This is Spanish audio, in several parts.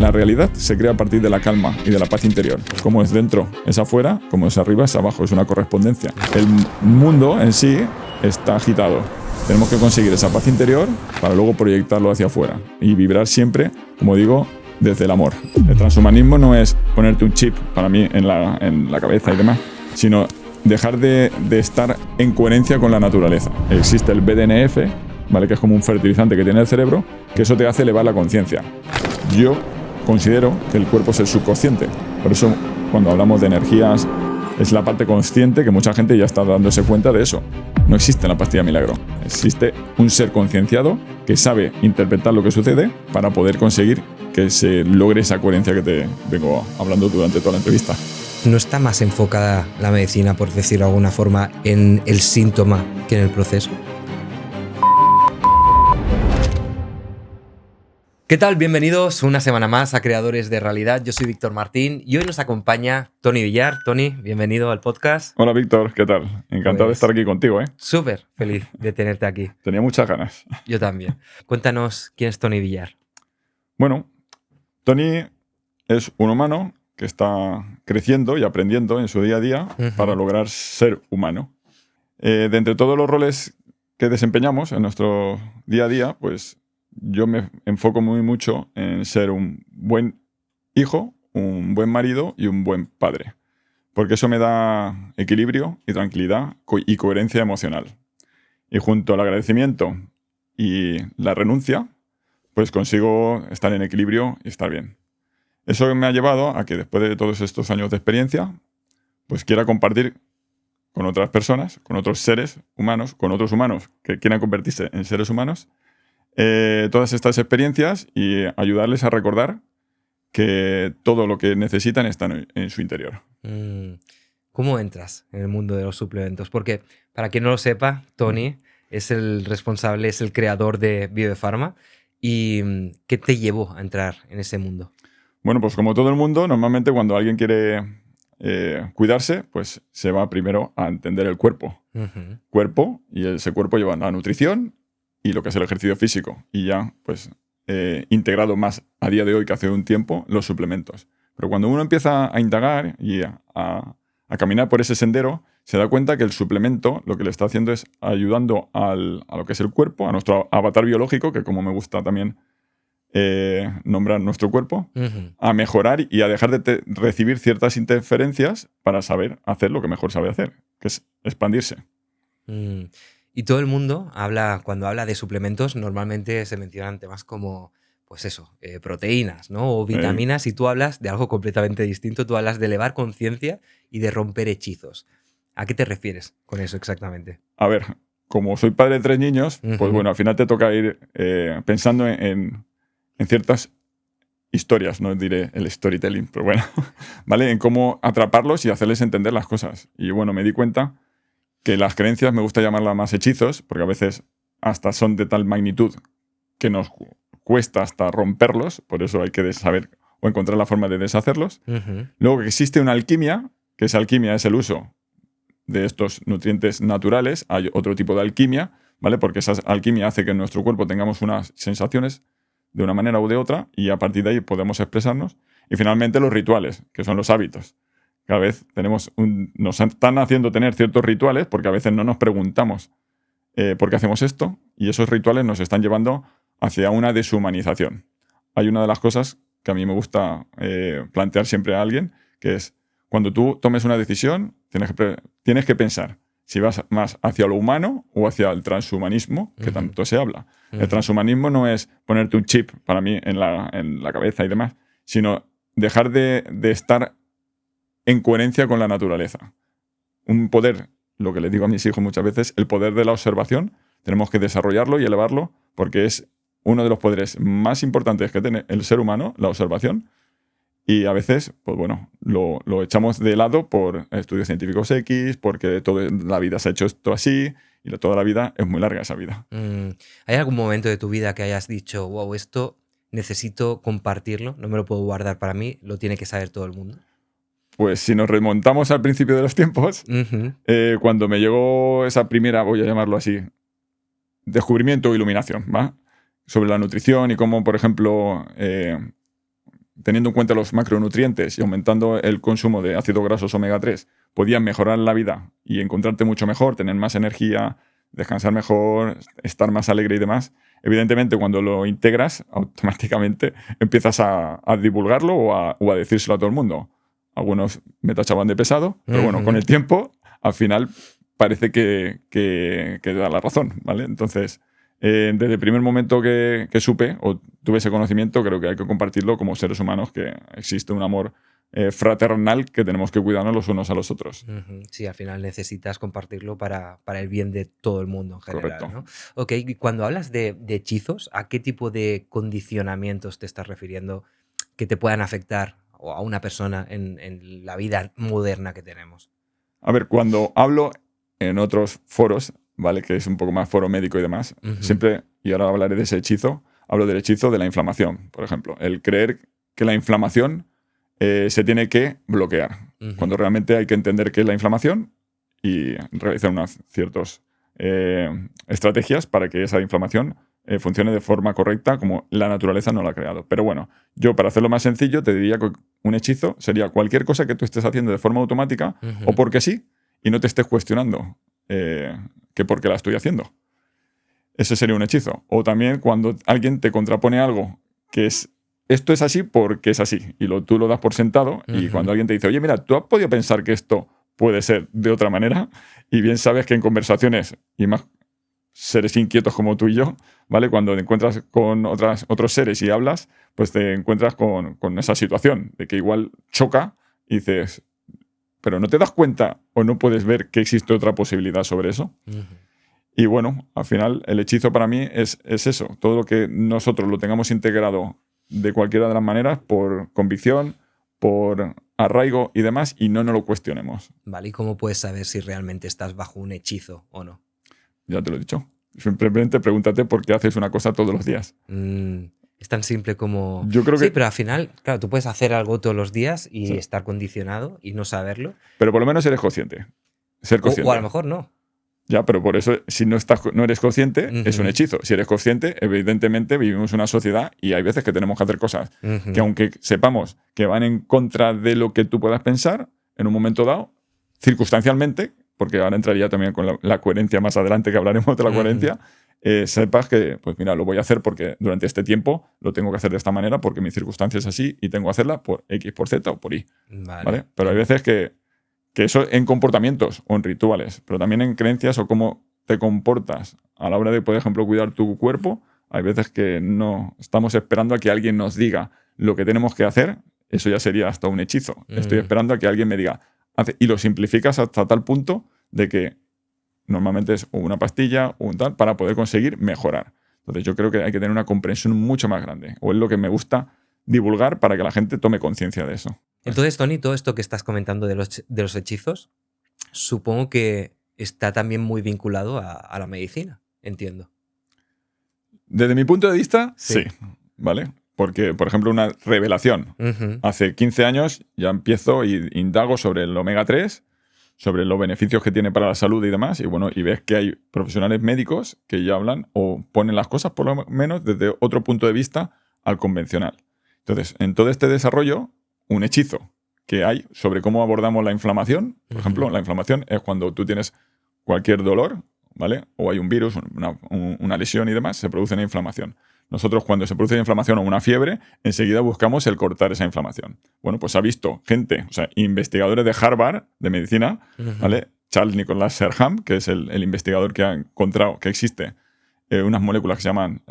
La realidad se crea a partir de la calma y de la paz interior. Como es dentro, es afuera, como es arriba, es abajo, es una correspondencia. El mundo en sí está agitado. Tenemos que conseguir esa paz interior para luego proyectarlo hacia afuera y vibrar siempre, como digo, desde el amor. El transhumanismo no es ponerte un chip, para mí, en la cabeza y demás, sino dejar de estar en coherencia con la naturaleza. Existe el BDNF, ¿vale? Que es como un fertilizante que tiene el cerebro, que eso te hace elevar la conciencia. Yo considero que el cuerpo es el subconsciente. Por eso, cuando hablamos de energías, es la parte consciente que mucha gente ya está dándose cuenta de eso. No existe la pastilla milagro. Existe un ser concienciado que sabe interpretar lo que sucede para poder conseguir que se logre esa coherencia que te vengo hablando durante toda la entrevista. ¿No está más enfocada la medicina, por decirlo de alguna forma, en el síntoma que en el proceso? ¿Qué tal? Bienvenidos una semana más a Creadores de Realidad. Yo soy Víctor Martín y hoy nos acompaña Tony Villar. Tony, bienvenido al podcast. Hola Víctor, ¿qué tal? Encantado de estar aquí contigo, ¿eh? Súper feliz de tenerte aquí. Tenía muchas ganas. Yo también. Cuéntanos quién es Tony Villar. Bueno, Tony es un humano que está creciendo y aprendiendo en su día a día para lograr ser humano. De entre todos los roles que desempeñamos en nuestro día a día, pues yo me enfoco mucho en ser un buen hijo, un buen marido y un buen padre. Porque eso me da equilibrio y tranquilidad y coherencia emocional. Y junto al agradecimiento y la renuncia, pues consigo estar en equilibrio y estar bien. Eso me ha llevado a que después de todos estos años de experiencia, pues quiera compartir con otras personas, con otros seres humanos, con otros humanos que quieran convertirse en seres humanos, todas estas experiencias y ayudarles a recordar que todo lo que necesitan está en su interior. ¿Cómo entras en el mundo de los suplementos? Porque, para quien no lo sepa, Tony es el responsable, es el creador de BioPharma. ¿Y qué te llevó a entrar en ese mundo? Bueno, pues como todo el mundo, normalmente cuando alguien quiere cuidarse, pues se va primero a entender el cuerpo. Cuerpo, y ese cuerpo lleva la nutrición y lo que es el ejercicio físico. Y ya, pues, integrado más a día de hoy que hace un tiempo, los suplementos. Pero cuando uno empieza a indagar y a caminar por ese sendero, se da cuenta que el suplemento lo que le está haciendo es ayudando a lo que es el cuerpo, a nuestro avatar biológico, que como me gusta también nombrar nuestro cuerpo, a mejorar y a dejar de recibir ciertas interferencias para saber hacer lo que mejor sabe hacer, que es expandirse. Y todo el mundo cuando habla de suplementos, normalmente se mencionan temas como, pues eso, proteínas, ¿no? O vitaminas, y tú hablas de algo completamente distinto. Tú hablas de elevar conciencia y de romper hechizos. ¿A qué te refieres con eso exactamente? A ver, como soy padre de 3 niños, pues bueno, al final te toca ir pensando en ciertas historias, no diré el storytelling, pero bueno, ¿vale? En cómo atraparlos y hacerles entender las cosas. Y bueno, me di cuenta que las creencias me gusta llamarlas más hechizos, porque a veces hasta son de tal magnitud que nos cuesta hasta romperlos, por eso hay que saber o encontrar la forma de deshacerlos. Luego que existe una alquimia, que esa alquimia es el uso de estos nutrientes naturales. Hay otro tipo de alquimia, ¿vale? Porque esa alquimia hace que en nuestro cuerpo tengamos unas sensaciones de una manera u de otra y a partir de ahí podemos expresarnos. Y finalmente los rituales, que son los hábitos. Cada vez nos están haciendo tener ciertos rituales porque a veces no nos preguntamos por qué hacemos esto, y esos rituales nos están llevando hacia una deshumanización. Hay una de las cosas que a mí me gusta plantear siempre a alguien, que es cuando tú tomes una decisión, tienes que pensar si vas más hacia lo humano o hacia el transhumanismo, que tanto se habla. El transhumanismo no es ponerte un chip, para mí, en la cabeza y demás, sino dejar de estar en coherencia con la naturaleza. Un poder, lo que les digo a mis hijos muchas veces, el poder de la observación, tenemos que desarrollarlo y elevarlo porque es uno de los poderes más importantes que tiene el ser humano, la observación. Y a veces, pues bueno, lo echamos de lado por estudios científicos X, porque toda la vida se ha hecho esto así, y toda la vida es muy larga esa vida. ¿Hay algún momento de tu vida que hayas dicho, wow, esto necesito compartirlo, no me lo puedo guardar para mí, lo tiene que saber todo el mundo? Pues si nos remontamos al principio de los tiempos, cuando me llegó esa primera, voy a llamarlo así, descubrimiento o iluminación, ¿va? Sobre la nutrición y cómo, por ejemplo, teniendo en cuenta los macronutrientes y aumentando el consumo de ácidos grasos omega 3, podían mejorar la vida y encontrarte mucho mejor, tener más energía, descansar mejor, estar más alegre y demás, evidentemente cuando lo integras, automáticamente empiezas a divulgarlo o a decírselo a todo el mundo. Algunos me tachaban de pesado, pero bueno, con el tiempo, al final parece que da la razón, ¿vale? Entonces, desde el primer momento que supe o tuve ese conocimiento, creo que hay que compartirlo como seres humanos, que existe un amor fraternal que tenemos que cuidarnos los unos a los otros. Sí, al final necesitas compartirlo para el bien de todo el mundo en general, Correcto. ¿no? Ok, y cuando hablas de hechizos, ¿a qué tipo de condicionamientos te estás refiriendo que te puedan afectar o a una persona en la vida moderna que tenemos? A ver, cuando hablo en otros foros, ¿vale? Que es un poco más foro médico y demás, siempre, y ahora hablaré de ese hechizo, hablo del hechizo de la inflamación, por ejemplo. El creer que la inflamación se tiene que bloquear, cuando realmente hay que entender qué es la inflamación y realizar unas ciertas estrategias para que esa inflamación funcione de forma correcta como la naturaleza no la ha creado. Pero bueno, yo para hacerlo más sencillo te diría que un hechizo sería cualquier cosa que tú estés haciendo de forma automática o porque sí y no te estés cuestionando que por qué la estoy haciendo. Ese sería un hechizo. O también cuando alguien te contrapone algo que es esto es así porque es así y tú lo das por sentado y cuando alguien te dice, oye, mira, ¿tú has podido pensar que esto puede ser de otra manera? Y bien sabes que en conversaciones y más seres inquietos como tú y yo, ¿vale? Cuando te encuentras con otros seres y hablas, pues te encuentras con esa situación de que igual choca y dices, pero ¿no te das cuenta o no puedes ver que existe otra posibilidad sobre eso? Y bueno, al final el hechizo para mí es eso, todo lo que nosotros lo tengamos integrado de cualquiera de las maneras, por convicción, por arraigo y demás, y no nos lo cuestionemos. Vale, ¿y cómo puedes saber si realmente estás bajo un hechizo o no? Ya te lo he dicho. Simplemente pregúntate por qué haces una cosa todos los días. Es tan simple como... Yo creo Sí, que... pero al final, claro, tú puedes hacer algo todos los días y estar condicionado y no saberlo. Pero por lo menos eres consciente. Ser consciente. O a lo mejor no. Ya, pero por eso, si no eres consciente, es un hechizo. Si eres consciente, evidentemente vivimos en una sociedad y hay veces que tenemos que hacer cosas que, aunque sepamos que van en contra de lo que tú puedas pensar, en un momento dado, circunstancialmente, porque ahora entraría también con la coherencia más adelante, que hablaremos de la coherencia, sepas que, pues mira, lo voy a hacer porque durante este tiempo lo tengo que hacer de esta manera porque mi circunstancia es así y tengo que hacerla por X, por Z o por Y. ¿Vale? Pero hay veces que eso en comportamientos o en rituales, pero también en creencias o cómo te comportas a la hora de, por ejemplo, cuidar tu cuerpo. Hay veces que no estamos esperando a que alguien nos diga lo que tenemos que hacer. Eso ya sería hasta un hechizo. Estoy esperando a que alguien me diga. Y lo simplificas hasta tal punto de que normalmente es una pastilla o un tal para poder conseguir mejorar. Entonces yo creo que hay que tener una comprensión mucho más grande. O es lo que me gusta divulgar para que la gente tome conciencia de eso. Entonces, Tony, todo esto que estás comentando de los hechizos, supongo que está también muy vinculado a la medicina, entiendo. Desde mi punto de vista, sí. ¿Vale? Porque, por ejemplo, una revelación. Hace 15 años ya empiezo y indago sobre el omega 3, sobre los beneficios que tiene para la salud y demás, y bueno, y ves que hay profesionales médicos que ya hablan o ponen las cosas, por lo menos, desde otro punto de vista al convencional. Entonces, en todo este desarrollo, un hechizo que hay sobre cómo abordamos la inflamación. Por ejemplo, la inflamación es cuando tú tienes cualquier dolor, ¿vale? O hay un virus, una lesión y demás, se produce una inflamación. Nosotros, cuando se produce una inflamación o una fiebre, enseguida buscamos el cortar esa inflamación. Bueno, pues ha visto gente, o sea, investigadores de Harvard, de medicina, ¿vale? Charles Nicholas Serham, que es el investigador que ha encontrado que existe unas moléculas que se llaman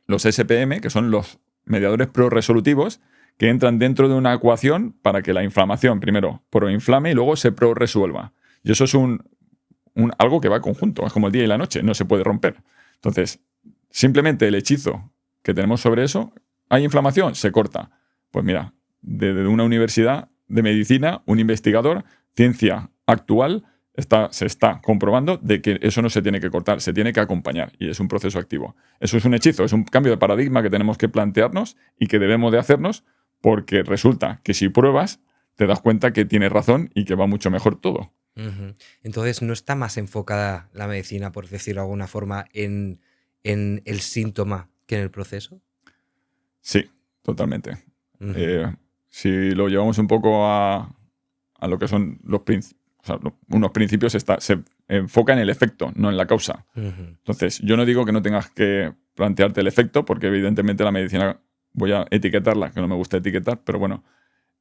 los SPM, que son los mediadores proresolutivos, que entran dentro de una ecuación para que la inflamación primero proinflame y luego se proresuelva. Y eso es algo que va conjunto, es como el día y la noche, no se puede romper. Entonces, simplemente el hechizo que tenemos sobre eso, ¿hay inflamación? Se corta. Pues mira, desde una universidad de medicina, un investigador, ciencia actual, se está comprobando de que eso no se tiene que cortar, se tiene que acompañar y es un proceso activo. Eso es un hechizo, es un cambio de paradigma que tenemos que plantearnos y que debemos de hacernos, porque resulta que si pruebas te das cuenta que tienes razón y que va mucho mejor todo. Entonces, ¿no está más enfocada la medicina, por decirlo de alguna forma, en el síntoma que en el proceso? Sí, totalmente. Si lo llevamos un poco a lo que son unos principios, se enfoca en el efecto, no en la causa. Entonces, yo no digo que no tengas que plantearte el efecto, porque evidentemente la medicina, voy a etiquetarla, que no me gusta etiquetar, pero bueno,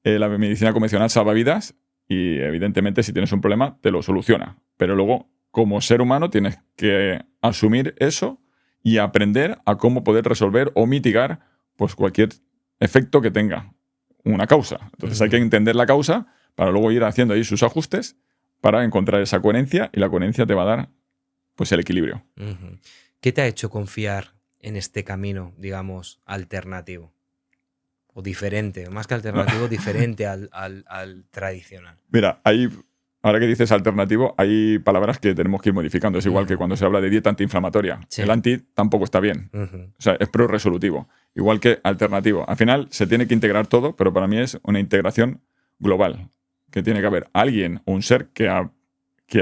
la medicina convencional salva vidas y evidentemente si tienes un problema te lo soluciona. Pero luego, como ser humano, tienes que asumir eso y aprender a cómo poder resolver o mitigar pues, cualquier efecto que tenga una causa. Entonces hay que entender la causa para luego ir haciendo ahí sus ajustes para encontrar esa coherencia y la coherencia te va a dar pues, el equilibrio. ¿Qué te ha hecho confiar en este camino, digamos, alternativo? O diferente, más que alternativo, diferente al tradicional. Mira, ahora que dices alternativo, hay palabras que tenemos que ir modificando. Es igual que cuando se habla de dieta antiinflamatoria. Sí. El anti tampoco está bien. O sea, es pro-resolutivo. Igual que alternativo. Al final se tiene que integrar todo, pero para mí es una integración global. Que tiene que haber alguien, un ser que ha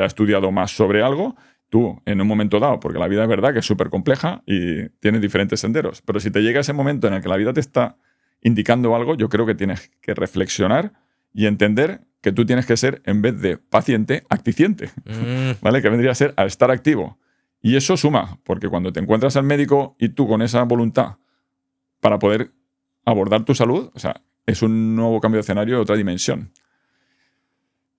estudiado más sobre algo, tú en un momento dado, porque la vida es verdad que es súper compleja y tiene diferentes senderos. Pero si te llega ese momento en el que la vida te está indicando algo, yo creo que tienes que reflexionar y entender que tú tienes que ser, en vez de paciente, acticiente, ¿vale? Que vendría a ser a estar activo. Y eso suma, porque cuando te encuentras al médico y tú con esa voluntad para poder abordar tu salud, o sea, es un nuevo cambio de escenario, otra dimensión.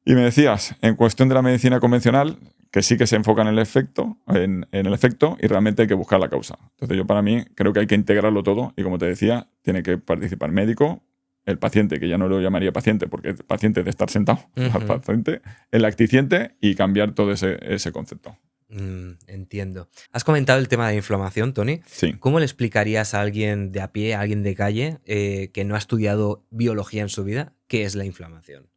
Y me decías, en cuestión de la medicina convencional, que sí que se enfoca en el efecto, y realmente hay que buscar la causa. Entonces yo para mí creo que hay que integrarlo todo y como te decía, tiene que participar el médico, el paciente, que ya no lo llamaría paciente porque el paciente es de estar sentado, el paciente, el acticiente y cambiar todo ese concepto. Entiendo. Has comentado el tema de la inflamación, Tony. Sí. ¿Cómo le explicarías a alguien de a pie, a alguien de calle, que no ha estudiado biología en su vida, qué es la inflamación?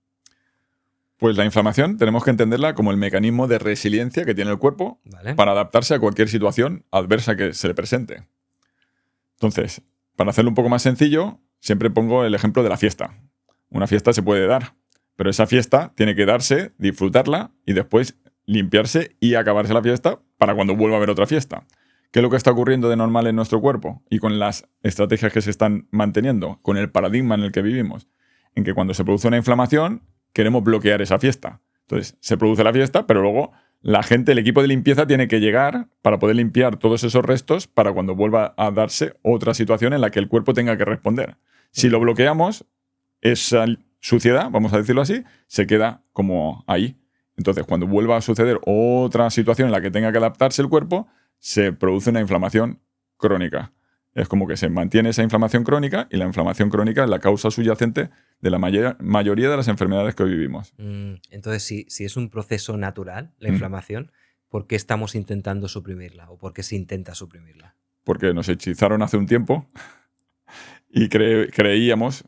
Pues la inflamación tenemos que entenderla como el mecanismo de resiliencia que tiene el cuerpo para adaptarse a cualquier situación adversa que se le presente. Entonces, para hacerlo un poco más sencillo, siempre pongo el ejemplo de la fiesta. Una fiesta se puede dar, pero esa fiesta tiene que darse, disfrutarla y después limpiarse y acabarse la fiesta para cuando vuelva a haber otra fiesta. ¿Qué es lo que está ocurriendo de normal en nuestro cuerpo? Y con las estrategias que se están manteniendo, con el paradigma en el que vivimos, en que cuando se produce una inflamación, queremos bloquear esa fiesta. Entonces, se produce la fiesta, pero luego la gente, el equipo de limpieza tiene que llegar para poder limpiar todos esos restos para cuando vuelva a darse otra situación en la que el cuerpo tenga que responder. Si lo bloqueamos, esa suciedad, vamos a decirlo así, se queda como ahí. Entonces, cuando vuelva a suceder otra situación en la que tenga que adaptarse el cuerpo, se produce una inflamación crónica. Es como que se mantiene esa inflamación crónica y la inflamación crónica es la causa subyacente de la mayoría de las enfermedades que hoy vivimos. Entonces, si es un proceso natural, la inflamación, ¿por qué estamos intentando suprimirla o por qué se intenta suprimirla? Porque nos hechizaron hace un tiempo y creíamos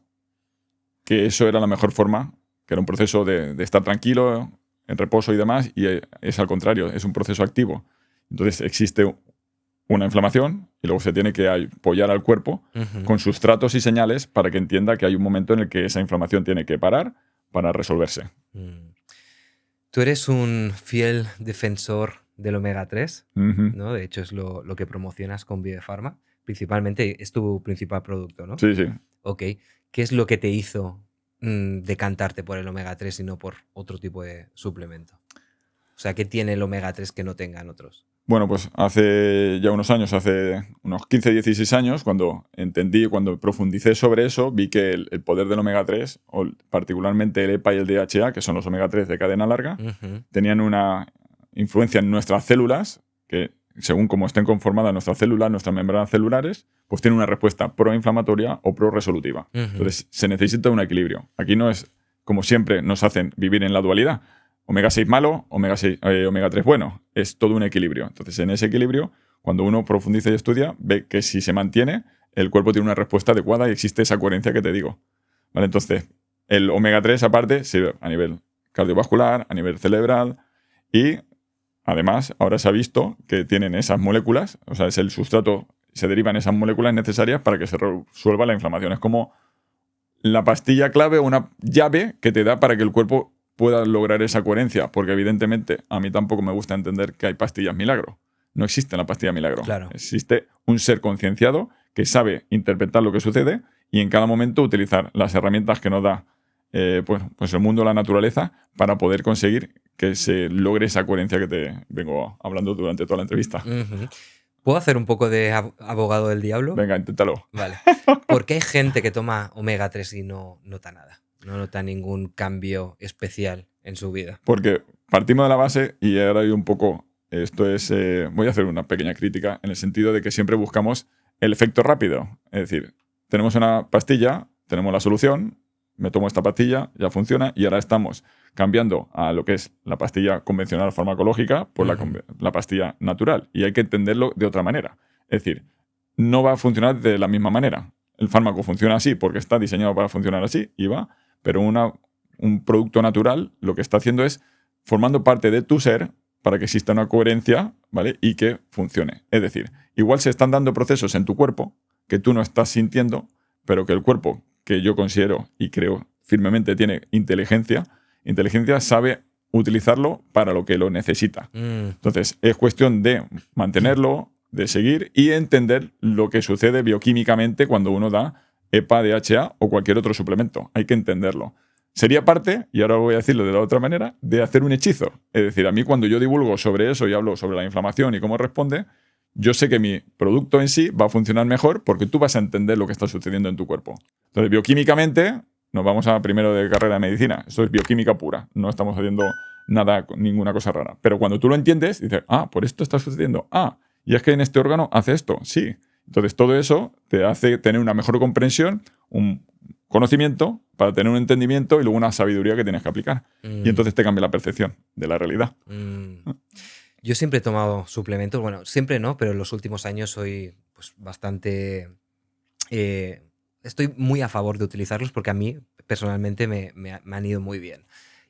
que eso era la mejor forma, que era un proceso de estar tranquilo, en reposo y demás, y es al contrario, es un proceso activo. Entonces existe una inflamación y luego se tiene que apoyar al cuerpo con sustratos y señales para que entienda que hay un momento en el que esa inflamación tiene que parar para resolverse. Tú eres un fiel defensor del omega 3, ¿no? De hecho, es lo que promocionas con Biofarma. Principalmente, es tu principal producto, ¿no? Sí, sí. Ok. ¿Qué es lo que te hizo decantarte por el omega 3 y no por otro tipo de suplemento? O sea, ¿qué tiene el omega 3 que no tengan otros? Bueno, pues hace ya unos años, hace unos 15, 16 años, cuando profundicé sobre eso, vi que el poder del omega 3, o particularmente el EPA y el DHA, que son los omega 3 de cadena larga, tenían una influencia en nuestras células, que según cómo estén conformadas nuestras células, nuestras membranas celulares, pues tienen una respuesta proinflamatoria o pro-resolutiva. Entonces, se necesita un equilibrio. Aquí no es, como siempre nos hacen vivir en la dualidad, omega 6 malo, omega 3 bueno. Es todo un equilibrio. Entonces, en ese equilibrio, cuando uno profundiza y estudia, ve que si se mantiene, el cuerpo tiene una respuesta adecuada y existe esa coherencia que te digo. ¿Vale? Entonces, el omega 3, aparte, sirve a nivel cardiovascular, a nivel cerebral y, además, ahora se ha visto que tienen esas moléculas, o sea, es el sustrato, se derivan esas moléculas necesarias para que se resuelva la inflamación. Es como la pastilla clave o una llave que te da para que el cuerpo pueda lograr esa coherencia, porque evidentemente a mí tampoco me gusta entender que hay pastillas milagro. No existe la pastilla milagro. Claro. Existe un ser concienciado que sabe interpretar lo que sucede y en cada momento utilizar las herramientas que nos da pues el mundo, la naturaleza, para poder conseguir que se logre esa coherencia que te vengo hablando durante toda la entrevista. ¿Puedo hacer un poco de abogado del diablo? Venga, inténtalo. Vale. ¿Por qué hay gente que toma omega 3 y no nota nada? No nota ningún cambio especial en su vida. Porque partimos de la base, y ahora hay un poco, esto es, voy a hacer una pequeña crítica, en el sentido de que siempre buscamos el efecto rápido. Es decir, tenemos una pastilla, tenemos la solución, me tomo esta pastilla, ya funciona, y ahora estamos cambiando a lo que es la pastilla convencional farmacológica por la pastilla natural. Y hay que entenderlo de otra manera. Es decir, no va a funcionar de la misma manera. El fármaco funciona así porque está diseñado para funcionar así y va, pero un producto natural lo que está haciendo es formando parte de tu ser para que exista una coherencia, ¿vale? Y que funcione. Es decir, igual se están dando procesos en tu cuerpo que tú no estás sintiendo, pero que el cuerpo, que yo considero y creo firmemente tiene inteligencia sabe utilizarlo para lo que lo necesita. Entonces, es cuestión de mantenerlo, de seguir y entender lo que sucede bioquímicamente cuando uno da EPA, DHA o cualquier otro suplemento. Hay que entenderlo. Sería parte, y ahora voy a decirlo de la otra manera, de hacer un hechizo. Es decir, a mí cuando yo divulgo sobre eso y hablo sobre la inflamación y cómo responde, yo sé que mi producto en sí va a funcionar mejor porque tú vas a entender lo que está sucediendo en tu cuerpo. Entonces, bioquímicamente, nos vamos a primero de carrera de medicina. Esto es bioquímica pura. No estamos haciendo nada, ninguna cosa rara. Pero cuando tú lo entiendes, dices, por esto está sucediendo. Y es que en este órgano hace esto. Sí. Entonces, todo eso te hace tener una mejor comprensión, un conocimiento para tener un entendimiento y luego una sabiduría que tienes que aplicar. Y entonces te cambia la percepción de la realidad. Yo siempre he tomado suplementos, bueno, siempre no, pero en los últimos años soy pues, bastante... estoy muy a favor de utilizarlos porque a mí personalmente me han ido muy bien.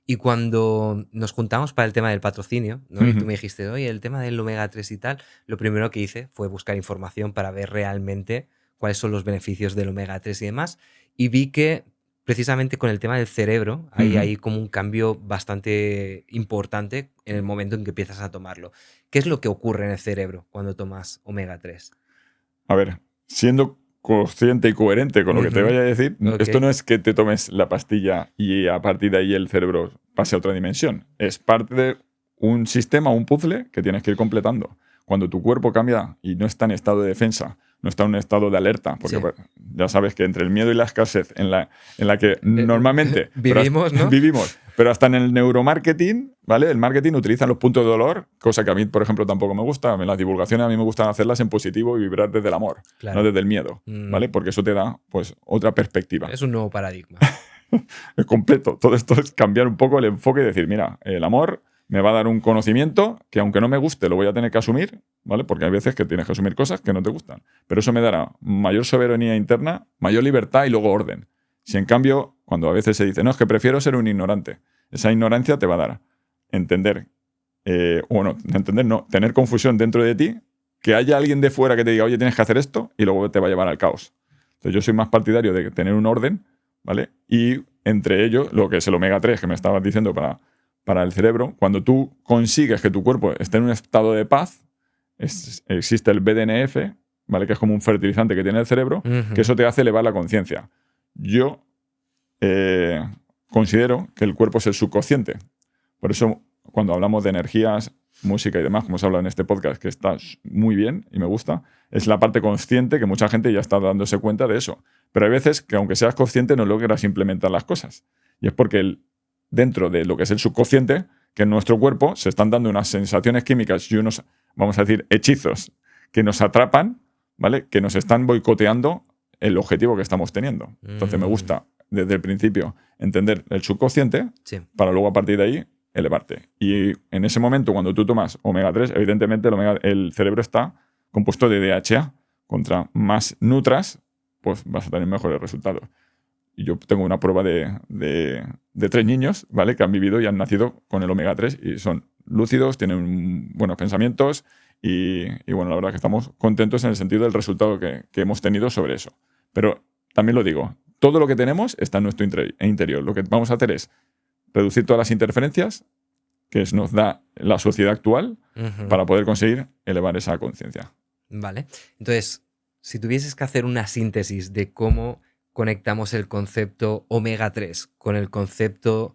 Y cuando nos juntamos para el tema del patrocinio, ¿no? Y tú me dijiste, oye, el tema del omega 3 y tal, lo primero que hice fue buscar información para ver realmente cuáles son los beneficios del omega 3 y demás. Y vi que precisamente con el tema del cerebro hay como un cambio bastante importante en el momento en que empiezas a tomarlo. ¿Qué es lo que ocurre en el cerebro cuando tomas omega 3? A ver, siendo consciente y coherente con lo que te vaya a decir, esto no es que te tomes la pastilla y a partir de ahí el cerebro pase a otra dimensión. Es parte de un sistema, un puzzle que tienes que ir completando. Cuando tu cuerpo cambia y no está en estado de defensa, no está en un estado de alerta, porque ya sabes que entre el miedo y la escasez en la que normalmente vivimos, ¿no? Vivimos, pero hasta en el neuromarketing, ¿vale? El marketing utiliza los puntos de dolor, cosa que a mí, por ejemplo, tampoco me gusta. En las divulgaciones a mí me gusta hacerlas en positivo y vibrar desde el amor, no desde el miedo, ¿vale? Porque eso te da, pues, otra perspectiva. Es un nuevo paradigma. Es completo. Todo esto es cambiar un poco el enfoque y decir, mira, el amor me va a dar un conocimiento que aunque no me guste lo voy a tener que asumir, ¿vale? Porque hay veces que tienes que asumir cosas que no te gustan. Pero eso me dará mayor soberanía interna, mayor libertad y luego orden. Si en cambio, cuando a veces se dice, no, es que prefiero ser un ignorante, esa ignorancia te va a dar entender, tener confusión dentro de ti, que haya alguien de fuera que te diga, oye, tienes que hacer esto, y luego te va a llevar al caos. Entonces yo soy más partidario de tener un orden, ¿vale? Y entre ellos, lo que es el omega 3 que me estabas diciendo para el cerebro, cuando tú consigues que tu cuerpo esté en un estado de paz, existe el BDNF, ¿vale? Que es como un fertilizante que tiene el cerebro, que eso te hace elevar la conciencia. Yo considero que el cuerpo es el subconsciente. Por eso, cuando hablamos de energías, música y demás, como se habla en este podcast, que está muy bien y me gusta, es la parte consciente que mucha gente ya está dándose cuenta de eso. Pero hay veces que, aunque seas consciente, no logras implementar las cosas. Y es porque dentro de lo que es el subconsciente, que en nuestro cuerpo se están dando unas sensaciones químicas y unos, vamos a decir, hechizos que nos atrapan, ¿vale? Que nos están boicoteando el objetivo que estamos teniendo. Entonces me gusta desde el principio entender el subconsciente para luego a partir de ahí elevarte. Y en ese momento, cuando tú tomas omega 3, evidentemente el cerebro está compuesto de DHA. Contra más nutras, pues vas a tener mejores resultados. Y yo tengo una prueba de 3 niños, ¿vale? Que han vivido y han nacido con el omega 3 y son lúcidos, tienen buenos pensamientos y bueno, la verdad que estamos contentos en el sentido del resultado que hemos tenido sobre eso. Pero también lo digo, todo lo que tenemos está en nuestro interior. Lo que vamos a hacer es reducir todas las interferencias que nos da la sociedad actual para poder conseguir elevar esa conciencia. Vale. Entonces, si tuvieses que hacer una síntesis de cómo conectamos el concepto omega 3 con el concepto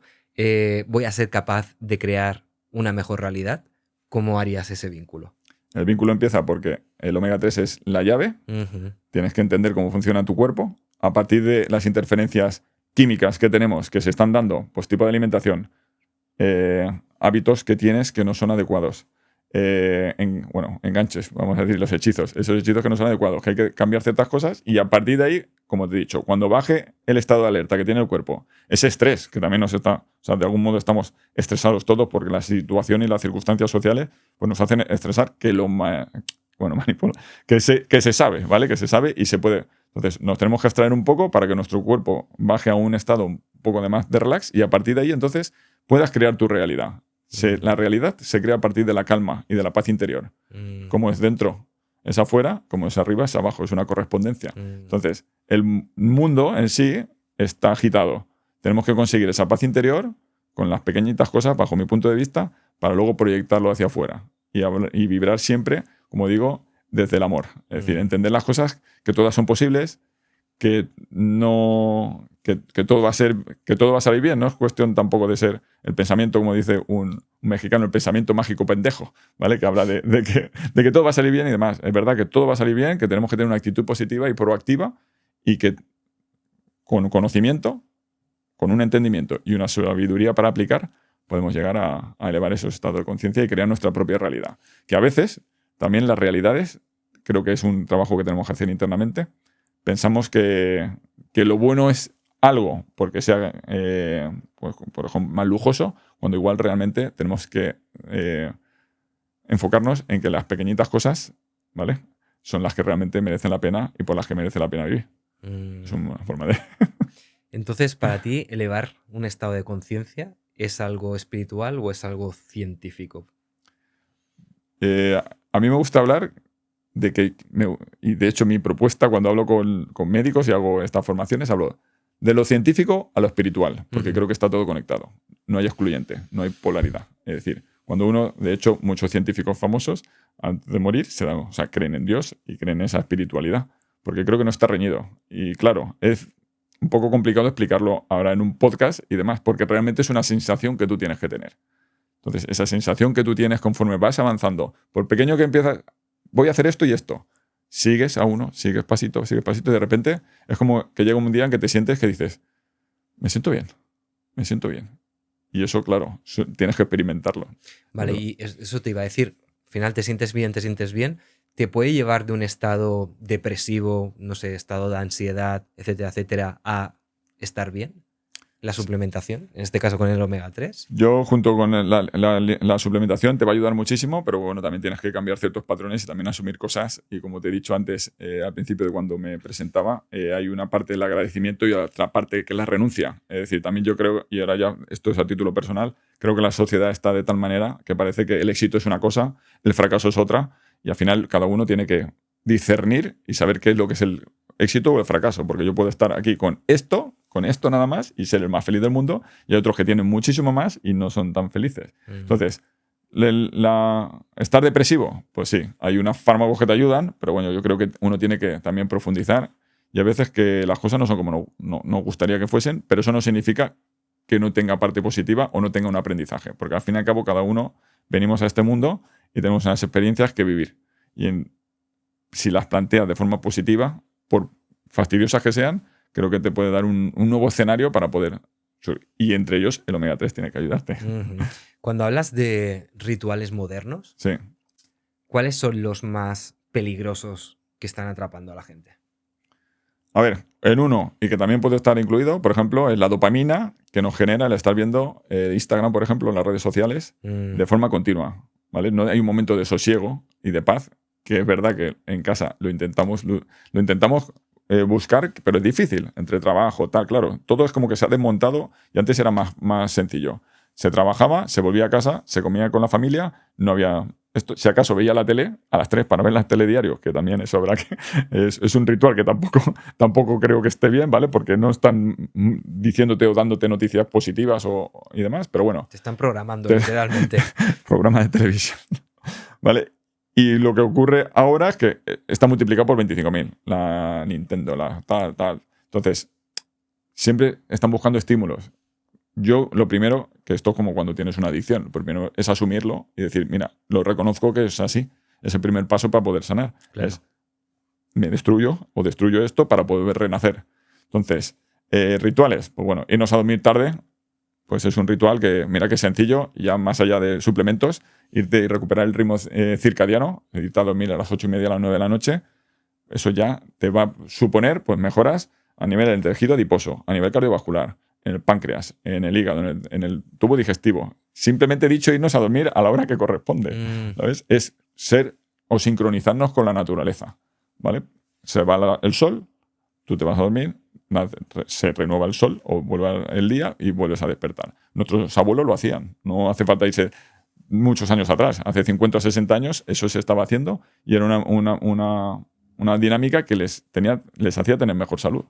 voy a ser capaz de crear una mejor realidad, ¿cómo harías ese vínculo? El vínculo empieza porque el omega 3 es la llave. Tienes que entender cómo funciona tu cuerpo. A partir de las interferencias químicas que tenemos, que se están dando, pues tipo de alimentación, hábitos que tienes que no son adecuados, enganches, vamos a decir, los hechizos, esos hechizos que no son adecuados, que hay que cambiar ciertas cosas y a partir de ahí, como te he dicho, cuando baje el estado de alerta que tiene el cuerpo, ese estrés que también nos está, o sea, de algún modo estamos estresados todos porque la situación y las circunstancias sociales pues nos hacen estresar, que se sabe, ¿vale? Que se sabe y se puede. Entonces, nos tenemos que extraer un poco para que nuestro cuerpo baje a un estado un poco de más de relax y a partir de ahí, entonces, puedas crear tu realidad. La realidad se crea a partir de la calma y de la paz interior. Como es dentro, es afuera, como es arriba, es abajo, es una correspondencia. Entonces, el mundo en sí está agitado. Tenemos que conseguir esa paz interior con las pequeñitas cosas, bajo mi punto de vista, para luego proyectarlo hacia afuera y vibrar siempre, como digo, desde el amor. Es decir, entender las cosas, que todas son posibles, que todo va a salir bien. No es cuestión tampoco de ser el pensamiento, como dice un mexicano, el pensamiento mágico pendejo, ¿vale? Que habla de que todo va a salir bien y demás. Es verdad que todo va a salir bien, que tenemos que tener una actitud positiva y proactiva y que con conocimiento, con un entendimiento y una sabiduría para aplicar, podemos llegar a elevar esos estados de conciencia y crear nuestra propia realidad. Que a veces también las realidades, creo que es un trabajo que tenemos que hacer internamente, pensamos que lo bueno es algo porque sea, pues, por ejemplo, más lujoso, cuando igual realmente tenemos que enfocarnos en que las pequeñitas cosas, ¿vale?, son las que realmente merecen la pena y por las que merece la pena vivir. Es una forma de... Entonces, para ti, elevar un estado de conciencia ¿es algo espiritual o es algo científico? A mí me gusta hablar de que, y de hecho mi propuesta cuando hablo con médicos y hago estas formaciones, hablo de lo científico a lo espiritual, porque creo que está todo conectado. No hay excluyente, no hay polaridad. Es decir, cuando uno, de hecho, muchos científicos famosos, antes de morir, creen en Dios y creen en esa espiritualidad, porque creo que no está reñido. Y claro, es un poco complicado explicarlo ahora en un podcast y demás, porque realmente es una sensación que tú tienes que tener. Entonces, esa sensación que tú tienes conforme vas avanzando, por pequeño que empiezas, voy a hacer esto y esto, sigues a uno, sigues pasito, y de repente es como que llega un día en que te sientes que dices, me siento bien. Y eso, claro, tienes que experimentarlo. Vale, y eso te iba a decir, al final te sientes bien, te puede llevar de un estado depresivo, no sé, estado de ansiedad, etcétera, etcétera, a estar bien. ¿La suplementación? En este caso con el omega 3. Yo, junto con la suplementación, te va a ayudar muchísimo, pero bueno, también tienes que cambiar ciertos patrones y también asumir cosas. Y como te he dicho antes, al principio de cuando me presentaba, hay una parte del agradecimiento y otra parte que es la renuncia. Es decir, también yo creo, y ahora ya esto es a título personal, creo que la sociedad está de tal manera que parece que el éxito es una cosa, el fracaso es otra, y al final cada uno tiene que discernir y saber qué es lo que es el éxito o el fracaso, porque yo puedo estar aquí con esto nada más y ser el más feliz del mundo, y hay otros que tienen muchísimo más y no son tan felices. Entonces, estar depresivo, pues sí, hay unos fármacos que te ayudan, pero bueno, yo creo que uno tiene que también profundizar y a veces que las cosas no son como nos gustaría que fuesen, pero eso no significa que no tenga parte positiva o no tenga un aprendizaje, porque al fin y al cabo cada uno venimos a este mundo y tenemos unas experiencias que vivir. Y si las planteas de forma positiva, por fastidiosas que sean, creo que te puede dar un nuevo escenario para poder... Y entre ellos, el omega 3 tiene que ayudarte. Cuando hablas de rituales modernos, sí, ¿cuáles son los más peligrosos que están atrapando a la gente? A ver, en uno, y que también puede estar incluido, por ejemplo, es la dopamina que nos genera el estar viendo Instagram, por ejemplo, en las redes sociales, de forma continua, ¿vale? No hay un momento de sosiego y de paz, que es verdad que en casa lo intentamos buscar, pero es difícil, entre trabajo, tal, claro. Todo es como que se ha desmontado y antes era más sencillo. Se trabajaba, se volvía a casa, se comía con la familia, no había... si acaso veía la tele a las 3 para ver las telediarios, que también eso, ¿verdad? Que es un ritual que tampoco creo que esté bien, ¿vale? Porque no están diciéndote o dándote noticias positivas y demás, pero bueno. Te están programando, literalmente. Programa de televisión. ¿Vale? Y lo que ocurre ahora es que está multiplicado por 25.000. La Nintendo, tal. Entonces, siempre están buscando estímulos. Yo, lo primero, que esto es como cuando tienes una adicción, lo primero es asumirlo y decir, mira, lo reconozco que es así. Es el primer paso para poder sanar. Claro. Es, me destruyo o destruyo esto para poder renacer. Entonces, rituales, pues bueno, irnos a dormir tarde, pues es un ritual que, mira qué sencillo, ya más allá de suplementos, irte y recuperar el ritmo circadiano, irte a dormir a las 8:30, a las 9 de la noche, eso ya te va a suponer pues mejoras a nivel del tejido adiposo, a nivel cardiovascular, en el páncreas, en el hígado, en el tubo digestivo. Simplemente dicho, irnos a dormir a la hora que corresponde, ¿sabes? Es ser o sincronizarnos con la naturaleza, ¿vale? Se va el sol, tú te vas a dormir, se renueva el sol o vuelve el día y vuelves a despertar. Nuestros abuelos lo hacían, no hace falta irse muchos años atrás, hace 50 o 60 años eso se estaba haciendo y era una dinámica que les hacía tener mejor salud.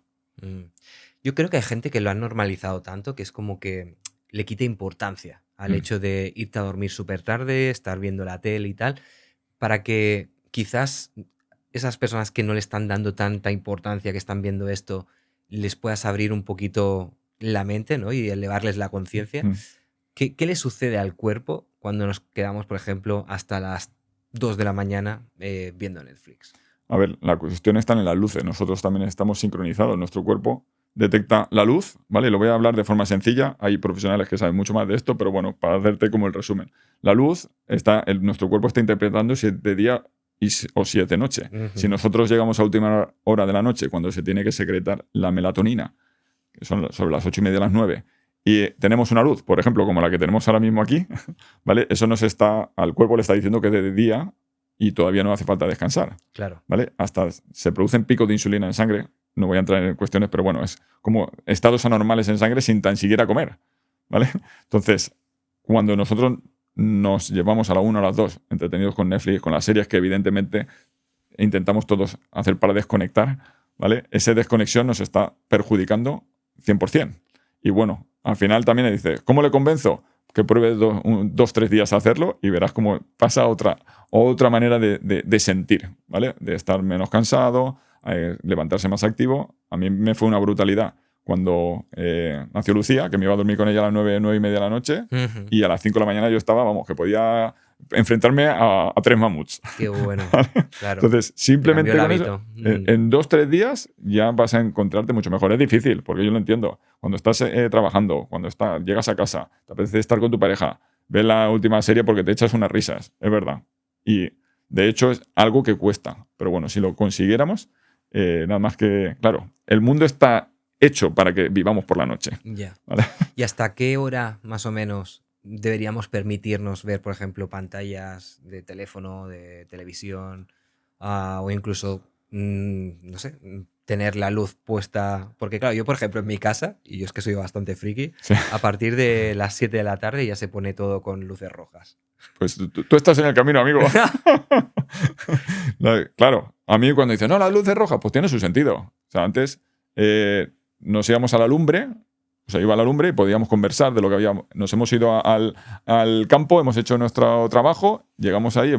Yo creo que hay gente que lo ha normalizado tanto que es como que le quita importancia al hecho de irte a dormir súper tarde, estar viendo la tele y tal, para que quizás esas personas que no le están dando tanta importancia, que están viendo esto, les puedas abrir un poquito la mente, ¿no? Y elevarles la conciencia. ¿Qué le sucede al cuerpo cuando nos quedamos, por ejemplo, hasta las 2 de la mañana viendo Netflix? A ver, la cuestión está en las luces. Nosotros también estamos sincronizados. Nuestro cuerpo detecta la luz, ¿vale? Lo voy a hablar de forma sencilla. Hay profesionales que saben mucho más de esto, pero bueno, para hacerte como el resumen. La luz, nuestro cuerpo está interpretando si es de día o si es de noche. Si nosotros llegamos a última hora de la noche, cuando se tiene que secretar la melatonina, que son sobre las 8:30 a las 9, y tenemos una luz, por ejemplo, como la que tenemos ahora mismo aquí, ¿vale? Eso al cuerpo le está diciendo que es de día y todavía no hace falta descansar. Claro. ¿Vale? Hasta se producen picos de insulina en sangre. No voy a entrar en cuestiones, pero bueno, es como estados anormales en sangre sin tan siquiera comer. ¿Vale? Entonces, cuando nosotros nos llevamos a la 1 o a las 2 entretenidos con Netflix, con las series que evidentemente intentamos todos hacer para desconectar, ¿vale? Esa desconexión nos está perjudicando 100%. Y bueno, al final también le dice, ¿cómo le convenzo? Que pruebes 2-3 días a hacerlo y verás cómo pasa otra manera de sentir, ¿vale? De estar menos cansado, levantarse más activo. A mí me fue una brutalidad cuando nació Lucía, que me iba a dormir con ella a las 9:30 de la noche y a las 5 de la mañana yo estaba, vamos, que podía enfrentarme a 3 mamuts. Qué bueno, claro. Entonces, simplemente con eso, en 2-3 días ya vas a encontrarte mucho mejor. Es difícil, porque yo lo entiendo. Cuando estás trabajando, cuando llegas a casa, te apetece estar con tu pareja, ves la última serie porque te echas unas risas, es verdad. Y de hecho es algo que cuesta. Pero bueno, si lo consiguiéramos, nada más que, claro, el mundo está hecho para que vivamos por la noche. Ya. ¿Vale? ¿Y hasta qué hora, más o menos, deberíamos permitirnos ver, por ejemplo, pantallas de teléfono, de televisión, o incluso, no sé, tener la luz puesta? Porque claro, yo, por ejemplo, en mi casa, y yo es que soy bastante friki, Sí. a partir de las 7 de la tarde ya se pone todo con luces rojas. Pues tú estás en el camino, amigo. Claro, a mí cuando dicen, no, la luz es roja, pues tiene su sentido. O sea, antes nos íbamos a la lumbre, o sea, iba a la lumbre y podíamos conversar de lo que habíamos. Nos hemos ido al campo, hemos hecho nuestro trabajo, llegamos ahí,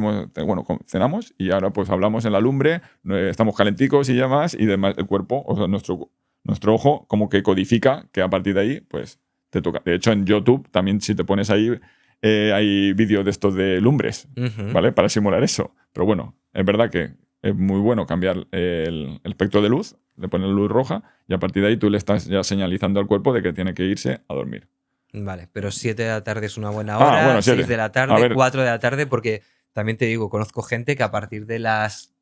cenamos y ahora pues hablamos en la lumbre, estamos calenticos y demás, y demás el cuerpo, o sea, nuestro ojo como que codifica que a partir de ahí pues te toca. De hecho, en YouTube también si te pones ahí hay vídeos de estos de lumbres, ¿vale? Para simular eso. Pero bueno, es verdad que es muy bueno cambiar el espectro de luz, le pones luz roja y a partir de ahí tú le estás ya señalizando al cuerpo de que tiene que irse a dormir. Vale, pero 7 de la tarde es una buena hora, bueno, 6 de la tarde, 4 de la tarde, porque también te digo, conozco gente que a partir de las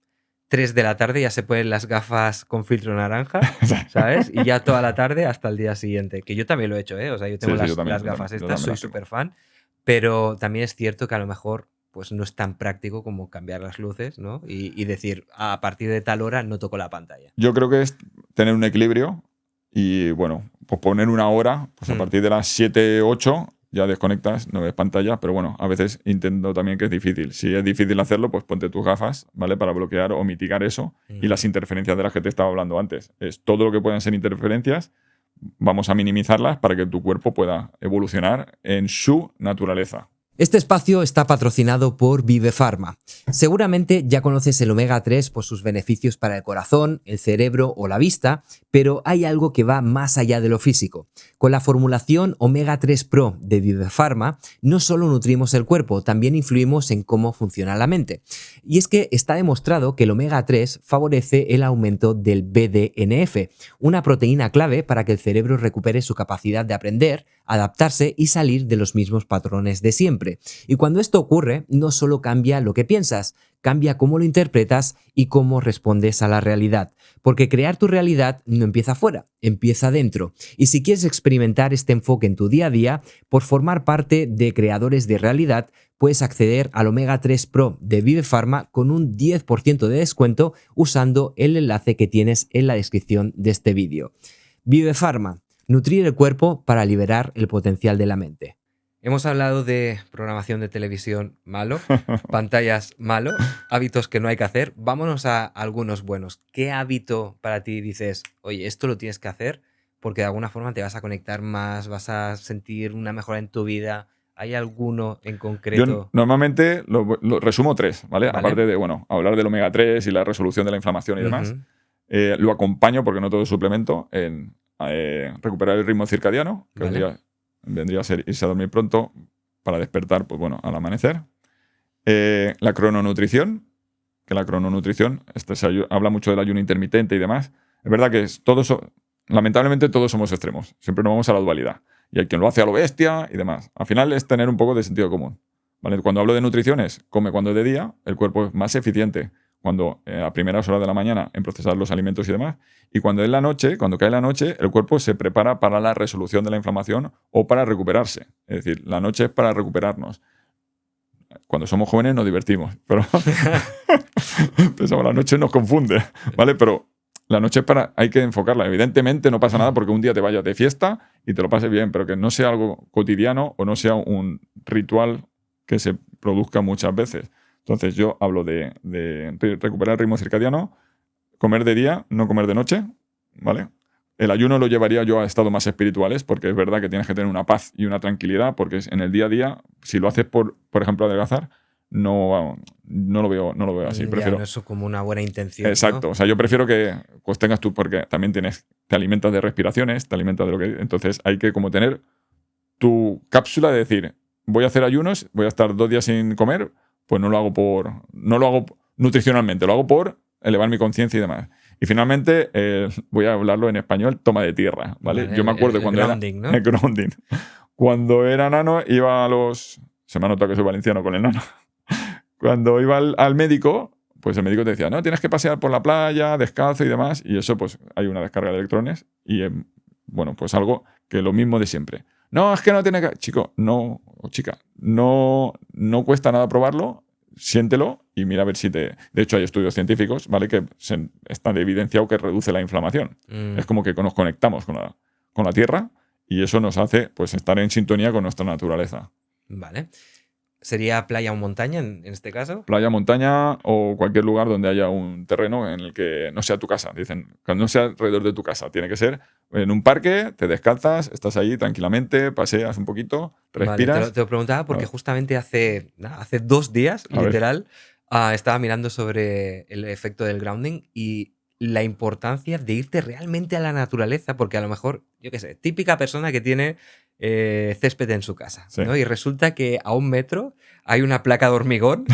3 de la tarde ya se ponen las gafas con filtro naranja, ¿sabes? Y ya toda la tarde hasta el día siguiente, que yo también lo he hecho, ¿eh? O sea, yo tengo las gafas estas, soy súper fan, pero también es cierto que a lo mejor pues no es tan práctico como cambiar las luces, ¿no? Y decir, a partir de tal hora no toco la pantalla. Yo creo que es tener un equilibrio y, bueno, pues poner una hora, pues a partir de las 7, 8 ya desconectas, no ves pantalla, pero bueno, a veces intento también que es difícil. Si es difícil hacerlo, pues ponte tus gafas, ¿vale? Para bloquear o mitigar eso y las interferencias de las que te estaba hablando antes. Es todo lo que puedan ser interferencias, vamos a minimizarlas para que tu cuerpo pueda evolucionar en su naturaleza. Este espacio está patrocinado por Vive Pharma. Seguramente ya conoces el omega 3 por sus beneficios para el corazón, el cerebro o la vista, pero hay algo que va más allá de lo físico. Con la formulación omega 3 Pro de Vive Pharma, no solo nutrimos el cuerpo, también influimos en cómo funciona la mente. Y es que está demostrado que el omega 3 favorece el aumento del BDNF, una proteína clave para que el cerebro recupere su capacidad de aprender, adaptarse y salir de los mismos patrones de siempre. Y cuando esto ocurre, no solo cambia lo que piensas, cambia cómo lo interpretas y cómo respondes a la realidad. Porque crear tu realidad no empieza afuera, empieza dentro. Y si quieres experimentar este enfoque en tu día a día, por formar parte de Creadores de Realidad, puedes acceder al Omega 3 Pro de Vive Pharma con un 10% de descuento usando el enlace que tienes en la descripción de este vídeo. Vive Pharma. Nutrir el cuerpo para liberar el potencial de la mente. Hemos hablado de programación de televisión malo, pantallas malo, hábitos que no hay que hacer. Vámonos a algunos buenos. ¿Qué hábito para ti dices, oye, esto lo tienes que hacer porque de alguna forma te vas a conectar más, vas a sentir una mejora en tu vida? ¿Hay alguno en concreto? Yo normalmente lo resumo 3, ¿vale? Aparte de, bueno, hablar del omega 3 y la resolución de la inflamación y demás. Lo acompaño, porque no todo es suplemento, en recuperar el ritmo circadiano, que vendría a ser irse a dormir pronto para despertar, pues bueno, al amanecer. La crononutrición, que la crononutrición, se habla mucho del ayuno intermitente y demás. Es verdad que lamentablemente todos somos extremos, siempre nos vamos a la dualidad. Y hay quien lo hace a lo bestia y demás. Al final es tener un poco de sentido común, ¿vale? Cuando hablo de nutrición es, come cuando es de día, el cuerpo es más eficiente a primeras horas de la mañana en procesar los alimentos y demás, y cuando es la noche, cuando cae la noche, el cuerpo se prepara para la resolución de la inflamación o para recuperarse. Es decir, la noche es para recuperarnos. Cuando somos jóvenes nos divertimos, pero pensamos, la noche nos confunde, ¿vale? Pero la noche hay que enfocarla. Evidentemente no pasa nada porque un día te vayas de fiesta y te lo pases bien, pero que no sea algo cotidiano o no sea un ritual que se produzca muchas veces. Entonces yo hablo de recuperar el ritmo circadiano, comer de día, no comer de noche, ¿vale? El ayuno lo llevaría yo a estados más espirituales, porque es verdad que tienes que tener una paz y una tranquilidad, porque en el día a día, si lo haces por ejemplo, adelgazar, no lo veo así. Prefiero, no es como una buena intención. Exacto. ¿No? O sea, yo prefiero que pues tengas tú, porque también te alimentas de respiraciones, te alimentas de lo que... Entonces hay que como tener tu cápsula de decir, voy a hacer ayunos, voy a estar 2 días sin comer, pues no lo hago nutricionalmente, lo hago por elevar mi conciencia y demás. Y finalmente, voy a hablarlo en español, toma de tierra, ¿vale? Yo me acuerdo cuando grounding, era... ¿no? El grounding. Cuando era nano, iba a los... Se me ha notado que soy valenciano con el nano. Cuando iba al médico, pues el médico te decía, no, tienes que pasear por la playa, descalzo y demás, y eso, pues hay una descarga de electrones y, bueno, pues algo que lo mismo de siempre. No, es que no tiene que... Chico, no, o chica, no cuesta nada probarlo, siéntelo y mira a ver si te... De hecho, hay estudios científicos, ¿vale? Que están evidenciado que reduce la inflamación. Es como que nos conectamos con la tierra y eso nos hace, pues, estar en sintonía con nuestra naturaleza. Vale. ¿Sería playa o montaña en este caso? Playa, montaña o cualquier lugar donde haya un terreno en el que no sea tu casa. Dicen, que no sea alrededor de tu casa. Tiene que ser en un parque, te descalzas, estás ahí tranquilamente, paseas un poquito, respiras. Vale, te lo preguntaba porque justamente hace 2 días, literal, estaba mirando sobre el efecto del grounding y la importancia de irte realmente a la naturaleza, porque a lo mejor, yo qué sé, típica persona que tiene césped en su casa, Sí. ¿no? Y resulta que a 1 metro hay una placa de hormigón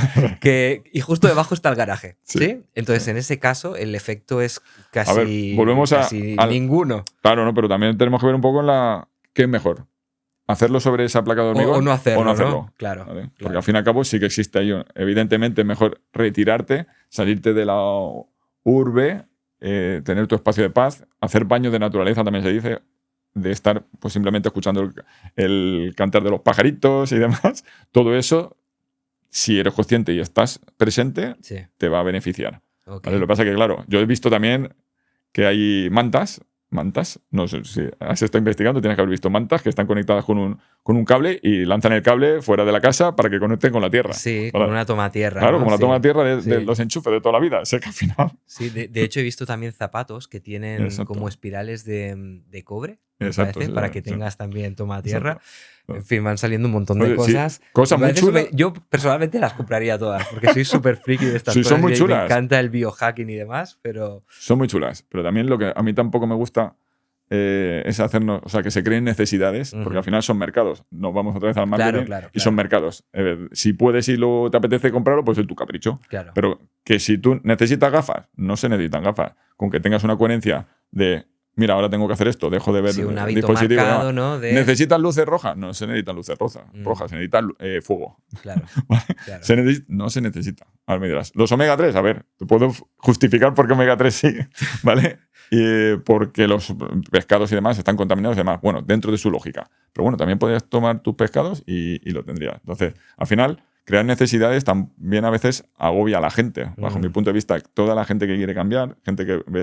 y justo debajo está el garaje, ¿sí? Entonces, en ese caso, el efecto es casi, a ver, volvemos casi ninguno. Claro, ¿no? Pero también tenemos que ver un poco qué es mejor. ¿Hacerlo sobre esa placa de hormigón o no hacerlo? ¿no? Claro, ¿vale? claro. Porque al fin y al cabo sí que existe ahí. Evidentemente es mejor retirarte, salirte de la urbe, tener tu espacio de paz, hacer baños de naturaleza también se dice, de estar pues simplemente escuchando el cantar de los pajaritos y demás. Todo eso, si eres consciente y estás presente, Sí. te va a beneficiar. Okay. ¿Vale? Lo que pasa es que, claro, yo he visto también que hay mantas, no sé si se está investigando, tienes que haber visto mantas que están conectadas con un cable y lanzan el cable fuera de la casa para que conecten con la tierra. Sí, ¿vale? con una toma tierra. Claro, ¿no? como la toma tierra de Sí. los enchufes de toda la vida. Sé que al final... Sí, de hecho he visto también zapatos que tienen Exacto. como espirales de cobre. me Exacto, parece, sí, para sí, que sí. tengas también toma tierra. Exacto. En fin, van saliendo un montón de Oye, sí, cosas. cosas Me muy parece chulas. yo personalmente las compraría todas, porque soy súper friki de estas Sí, son cosas muy y me chulas. encanta el biohacking y demás, pero Son muy chulas. Pero también lo que a mí tampoco me gusta es hacernos, o sea, que se creen necesidades, porque al final son mercados. Nos vamos otra vez al marketing claro, y son mercados. Si puedes y lo te apetece comprarlo, pues es tu capricho. claro. Pero que si tú necesitas gafas, no se necesitan gafas. Con que tengas una coherencia de, mira, ahora tengo que hacer esto, dejo de ver Sí, un hábito dispositivos. marcado, ¿no? ¿Necesitas luces rojas? No se necesitan luces rojas, se necesita fuego. Claro, ¿Vale? claro. No se necesita. Ahora me dirás, los omega 3, a ver, te puedo justificar por qué omega 3 sí, ¿vale? Porque los pescados y demás están contaminados y demás. Bueno, dentro de su lógica. Pero bueno, también podrías tomar tus pescados y lo tendrías. Entonces, al final, crear necesidades también a veces agobia a la gente. Bajo mi punto de vista, toda la gente que quiere cambiar, gente que ve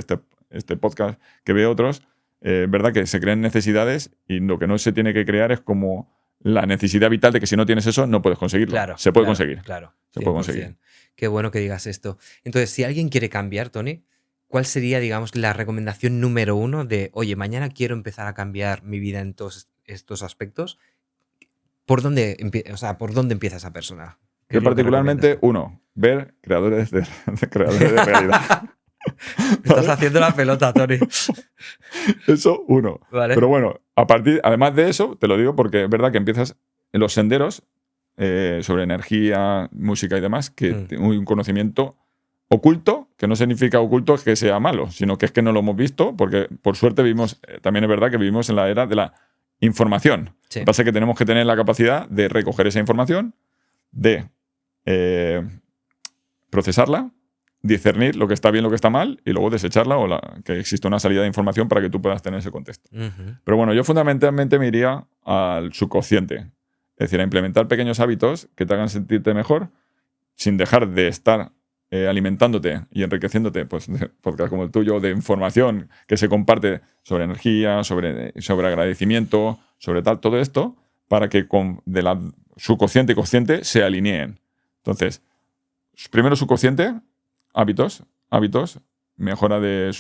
este podcast, que ve otros, verdad que se crean necesidades y lo que no se tiene que crear es como la necesidad vital de que si no tienes eso no puedes conseguirlo. Claro, se puede conseguir. Claro, se puede conseguir. Qué bueno que digas esto. Entonces, si alguien quiere cambiar, Tony, ¿cuál sería, digamos, la recomendación número 1 de, oye, mañana quiero empezar a cambiar mi vida en todos estos aspectos? ¿Por dónde empieza esa persona? Yo particularmente, ver creadores de realidad. Estás haciendo la pelota, Tony. Eso, uno. Vale. Pero bueno, además de eso, te lo digo porque es verdad que empiezas en los senderos sobre energía, música y demás, que un conocimiento oculto, que no significa oculto que sea malo, sino que es que no lo hemos visto, porque por suerte vivimos, también es verdad que vivimos en la era de la información. Sí. Lo que pasa es que tenemos que tener la capacidad de recoger esa información, de procesarla, discernir lo que está bien, lo que está mal, y luego desecharla o que existe una salida de información para que tú puedas tener ese contexto. Pero bueno, yo fundamentalmente me iría al subconsciente. Es decir, a implementar pequeños hábitos que te hagan sentirte mejor sin dejar de estar alimentándote y enriqueciéndote, pues, de podcast como el tuyo, de información que se comparte sobre energía, sobre agradecimiento, sobre todo esto, para que de la subconsciente y consciente se alineen. Entonces, primero subconsciente, hábitos, mejora de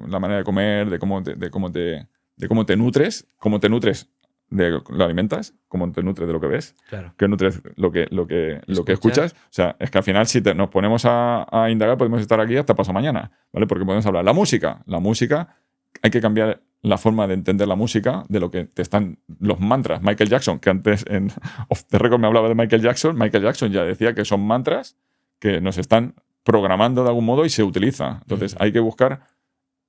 la manera de comer, de cómo te nutres, lo alimentas, cómo te nutres de lo que ves, claro, que nutres lo que escuchas. O sea, es que al final si nos ponemos a indagar podemos estar aquí hasta pasado mañana, ¿vale? Porque podemos hablar. La música, hay que cambiar la forma de entender la música de lo que te están los mantras. Michael Jackson, que antes en Off the Record me hablaba de Michael Jackson ya decía que son mantras que nos están programando de algún modo y se utiliza. Entonces hay que buscar,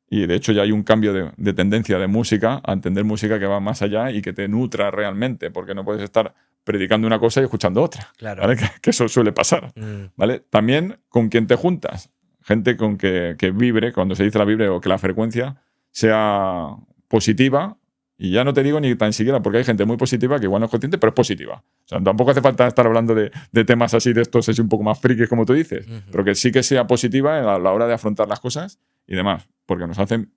y de hecho ya hay un cambio de tendencia de música a entender música que va más allá y que te nutra realmente, porque no puedes estar predicando una cosa y escuchando otra. Claro. ¿Vale? Que eso suele pasar. ¿Vale? También con quien te juntas. Gente con que vibre, cuando se dice la vibre o que la frecuencia sea positiva. Y ya no te digo ni tan siquiera, porque hay gente muy positiva que igual no es consciente, pero es positiva. O sea, tampoco hace falta estar hablando de temas así, de estos así un poco más frikis, como tú dices, pero que sí que sea positiva a la hora de afrontar las cosas y demás, porque nos hacen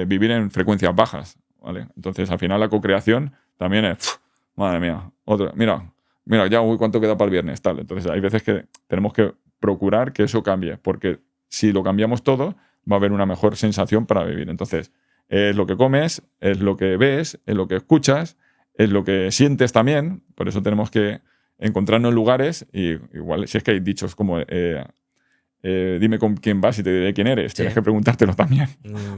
vivir en frecuencias bajas, ¿vale? Entonces, al final, la co-creación también es, madre mía, mira, ya, ¿cuánto queda para el viernes? Tal. Entonces, hay veces que tenemos que procurar que eso cambie, porque si lo cambiamos todo, va a haber una mejor sensación para vivir. Entonces, es lo que comes, es lo que ves, es lo que escuchas, es lo que sientes también. Por eso tenemos que encontrarnos en lugares, y igual, si es que hay dichos como dime con quién vas y te diré quién eres. Sí. Tienes que preguntártelo también,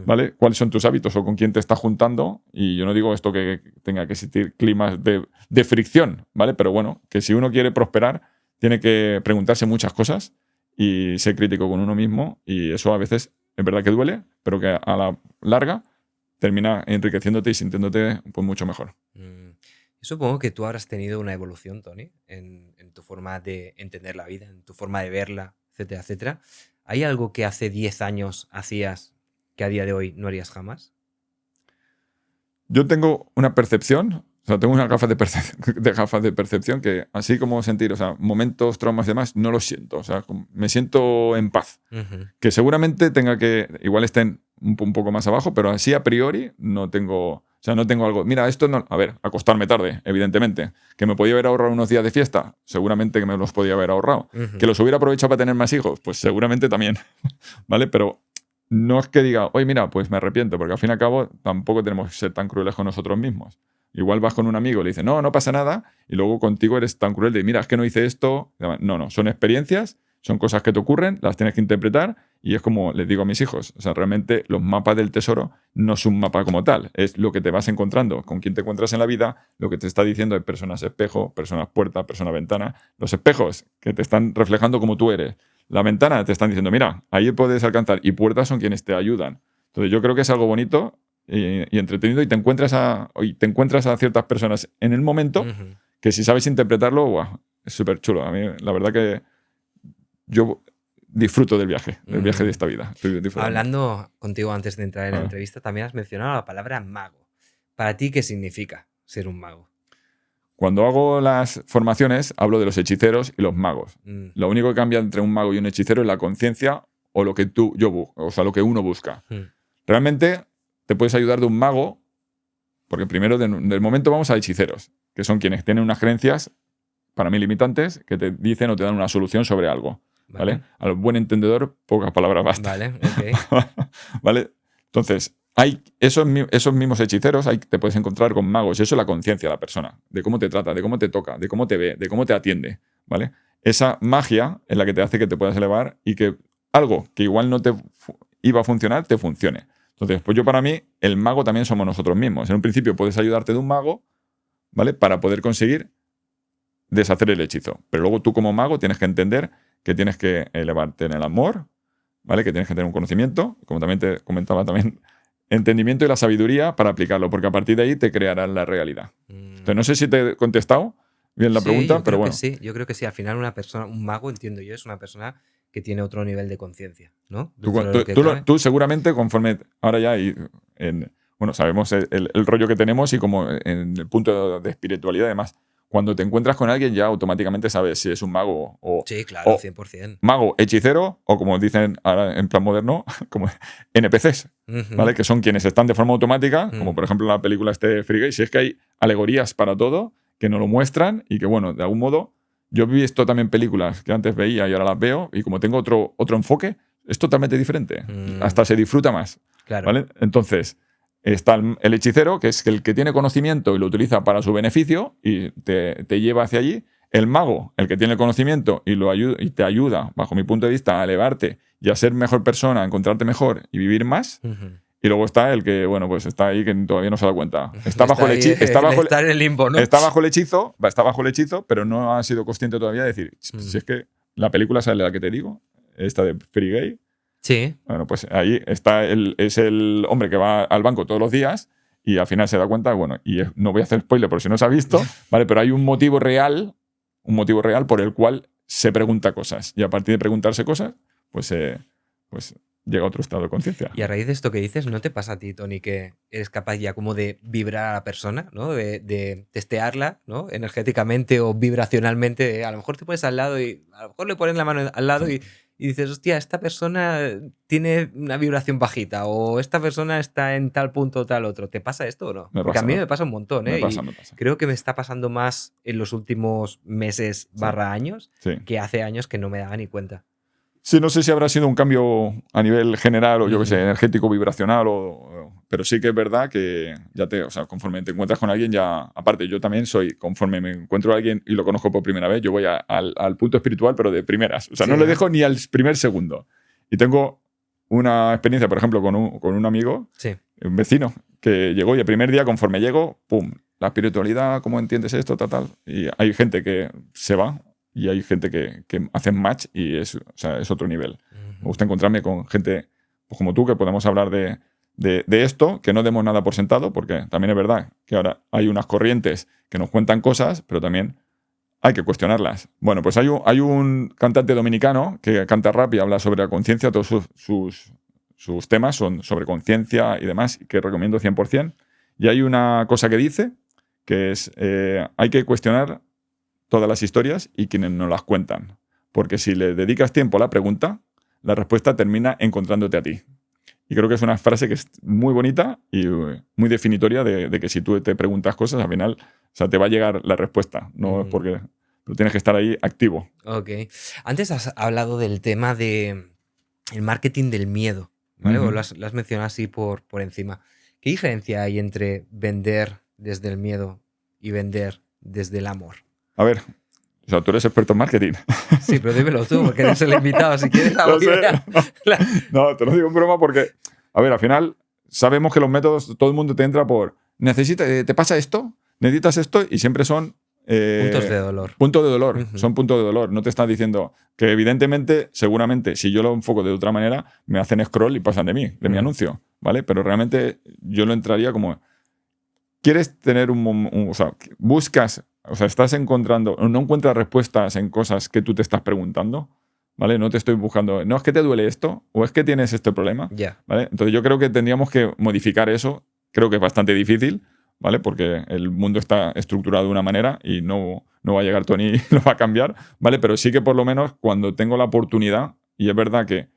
¿vale? ¿Cuáles son tus hábitos o con quién te estás juntando? Y yo no digo esto que tenga que existir climas de fricción, ¿vale? Pero bueno, que si uno quiere prosperar, tiene que preguntarse muchas cosas y ser crítico con uno mismo, y eso a veces es verdad que duele, pero que a la larga termina enriqueciéndote y sintiéndote pues, mucho mejor. Supongo que tú habrás tenido una evolución, Tony, en tu forma de entender la vida, en tu forma de verla, etcétera, etcétera. ¿Hay algo que hace 10 años hacías que a día de hoy no harías jamás? Yo tengo una percepción, o sea, tengo unas gafas de percepción que, así como sentir, o sea, momentos, traumas y demás, no los siento. O sea, me siento en paz. Que seguramente tenga que, igual estén un poco más abajo, pero así a priori no tengo, o sea, no tengo algo. Mira, esto no, a ver, acostarme tarde, evidentemente. Que me podía haber ahorrado unos días de fiesta, seguramente que me los podía haber ahorrado. Que los hubiera aprovechado para tener más hijos, pues seguramente también, ¿vale? Pero no es que diga, oye, mira, pues me arrepiento, porque al fin y al cabo tampoco tenemos que ser tan crueles con nosotros mismos. Igual vas con un amigo y le dices, no, no pasa nada, y luego contigo eres tan cruel de, mira, es que no hice esto. No, no, son experiencias, son cosas que te ocurren, las tienes que interpretar, y es como les digo a mis hijos, o sea, realmente los mapas del tesoro no es un mapa como tal, es lo que te vas encontrando, con quién te encuentras en la vida, lo que te está diciendo de personas espejo, personas puerta, persona ventana, los espejos que te están reflejando como tú eres. La ventana te están diciendo, mira, ahí puedes alcanzar, y puertas son quienes te ayudan. Entonces yo creo que es algo bonito y entretenido, y te encuentras a ciertas personas en el momento que si sabes interpretarlo, ¡guau! Es súper chulo. A mí, la verdad que yo disfruto del viaje de esta vida. Estoy disfrutando. Hablando contigo antes de entrar en la entrevista, también has mencionado la palabra mago. ¿Para ti qué significa ser un mago? Cuando hago las formaciones, hablo de los hechiceros y los magos. Lo único que cambia entre un mago y un hechicero es la conciencia o lo que lo que uno busca. Realmente te puedes ayudar de un mago, porque primero del momento vamos a hechiceros, que son quienes tienen unas creencias, para mí limitantes, que te dicen o te dan una solución sobre algo. ¿Vale? Al buen entendedor, pocas palabras bastan. Vale, ok. ¿Vale? Entonces, hay esos mismos hechiceros, ahí te puedes encontrar con magos, y eso es la conciencia de la persona, de cómo te trata, de cómo te toca, de cómo te ve, de cómo te atiende, ¿vale? Esa magia es la que te hace que te puedas elevar y que algo que igual no te iba a funcionar, te funcione. Entonces, pues yo para mí, el mago también somos nosotros mismos. En un principio puedes ayudarte de un mago, ¿vale? Para poder conseguir deshacer el hechizo. Pero luego tú como mago tienes que entender que tienes que elevarte en el amor, ¿vale? Que tienes que tener un conocimiento, como también te comentaba también, entendimiento y la sabiduría para aplicarlo, porque a partir de ahí te crearán la realidad. Entonces, no sé si te he contestado bien la pregunta, pero bueno. Sí, yo creo que sí. Al final una persona, un mago, entiendo yo, es una persona que tiene otro nivel de conciencia, ¿no? Tú seguramente, conforme ahora ya, bueno, sabemos el rollo que tenemos y como en el punto de espiritualidad, además, cuando te encuentras con alguien ya automáticamente sabes si es un mago o... Sí, claro, 100%. Mago, hechicero, o como dicen ahora en plan moderno, como NPCs, ¿vale? Que son quienes están de forma automática, como por ejemplo en la película Free Guy. Si es que hay alegorías para todo, que nos lo muestran y que, bueno, de algún modo... Yo he visto también películas que antes veía y ahora las veo, y como tengo otro enfoque, es totalmente diferente. Hasta se disfruta más. Claro. ¿Vale? Entonces, está el hechicero, que es el que tiene conocimiento y lo utiliza para su beneficio y te lleva hacia allí. El mago, el que tiene el conocimiento y te ayuda, bajo mi punto de vista, a elevarte y a ser mejor persona, a encontrarte mejor y vivir más. Y luego está el que, bueno, pues está ahí que todavía no se da cuenta. Está bajo el hechizo. Está en el limbo, ¿no? Está bajo el hechizo, pero no ha sido consciente todavía de decir, si es que la película sale la que te digo, esta de Free Guy. Sí. Bueno, pues ahí está es el hombre que va al banco todos los días y al final se da cuenta, bueno, y no voy a hacer spoiler por si no se ha visto, ¿vale? Pero hay un motivo real por el cual se pregunta cosas. Y a partir de preguntarse cosas, pues llega a otro estado de conciencia. Y a raíz de esto que dices, ¿no te pasa a ti, Tony, que eres capaz ya como de vibrar a la persona, ¿no? De testearla, ¿no? Energéticamente o vibracionalmente. A lo mejor te pones al lado y a lo mejor le pones la mano al lado y dices, hostia, esta persona tiene una vibración bajita o esta persona está en tal punto o tal otro. ¿Te pasa esto o no? Porque a mí me pasa un montón, ¿eh? Me pasa. Creo que me está pasando más en los últimos meses / años que hace años que no me daba ni cuenta. Sí, no sé si habrá sido un cambio a nivel general o yo qué sé, energético, vibracional, pero sí que es verdad que conforme te encuentras con alguien ya, aparte yo también conforme me encuentro a alguien y lo conozco por primera vez, yo voy al punto espiritual, pero de primeras. O sea, no le dejo ni al primer segundo. Y tengo una experiencia, por ejemplo, con un amigo, un vecino, que llegó y el primer día, conforme llego, ¡pum! La espiritualidad, ¿cómo entiendes esto? Tal. Y hay gente que se va. Y hay gente que hacen match y es otro nivel. Me gusta encontrarme con gente pues, como tú, que podemos hablar de esto, que no demos nada por sentado, porque también es verdad que ahora hay unas corrientes que nos cuentan cosas, pero también hay que cuestionarlas. Bueno, pues hay un cantante dominicano que canta rap y habla sobre la conciencia, todos sus temas son sobre conciencia y demás, que recomiendo 100%. Y hay una cosa que dice, que es, hay que cuestionar todas las historias y quienes nos las cuentan. Porque si le dedicas tiempo a la pregunta, la respuesta termina encontrándote a ti. Y creo que es una frase que es muy bonita y muy definitoria de que si tú te preguntas cosas, al final te va a llegar la respuesta. No es porque... Pero tienes que estar ahí activo. Ok. Antes has hablado del tema del marketing del miedo, ¿vale? O lo has mencionado así por encima. ¿Qué diferencia hay entre vender desde el miedo y vender desde el amor? A ver, o sea, tú eres experto en marketing. Sí, pero dímelo tú, porque eres el invitado. Si quieres, No sé. No, te lo digo en broma porque, a ver, al final sabemos que los métodos, todo el mundo te entra por, ¿te pasa esto? ¿Necesitas esto? Y siempre son... puntos de dolor. Puntos de dolor, son puntos de dolor. No te estás diciendo que evidentemente, seguramente, si yo lo enfoco de otra manera, me hacen scroll y pasan de mí, de mi anuncio, ¿vale? Pero realmente yo lo entraría como, ¿quieres tener o sea, buscas, o sea, estás encontrando, no encuentras respuestas en cosas que tú te estás preguntando, ¿vale? No te estoy buscando, no es que te duele esto o es que tienes este problema, ¿vale? Entonces yo creo que tendríamos que modificar eso, creo que es bastante difícil, ¿vale? Porque el mundo está estructurado de una manera y no va a llegar Tony y lo va a cambiar, ¿vale? Pero sí que por lo menos cuando tengo la oportunidad, y es verdad que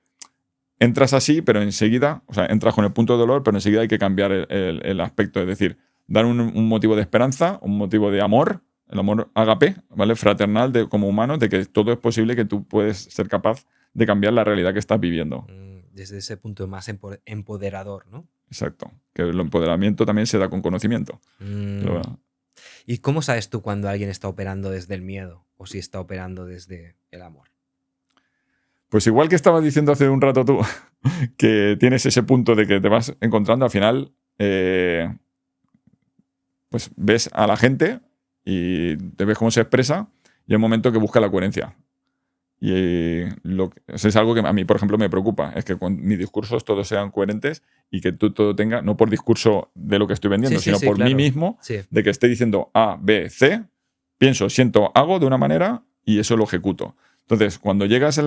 entras así, pero enseguida, o sea, entras con el punto de dolor, pero enseguida hay que cambiar el aspecto, es decir, dar un motivo de esperanza, un motivo de amor, el amor ágape, ¿vale? Fraternal como humanos, de que todo es posible, que tú puedes ser capaz de cambiar la realidad que estás viviendo. Desde ese punto más empoderador, ¿no? Exacto. Que el empoderamiento también se da con conocimiento. ¿Y cómo sabes tú cuando alguien está operando desde el miedo o si está operando desde el amor? Pues igual que estabas diciendo hace un rato tú, que tienes ese punto de que te vas encontrando, al final, pues ves a la gente y te ves cómo se expresa y hay un momento que busca la coherencia. Y eso es algo que a mí, por ejemplo, me preocupa. Es que con mis discursos todos sean coherentes y que tú todo tenga, no por discurso de lo que estoy vendiendo, sino por mí mismo, de que esté diciendo A, B, C, pienso, siento, hago de una manera y eso lo ejecuto. Entonces, cuando llegas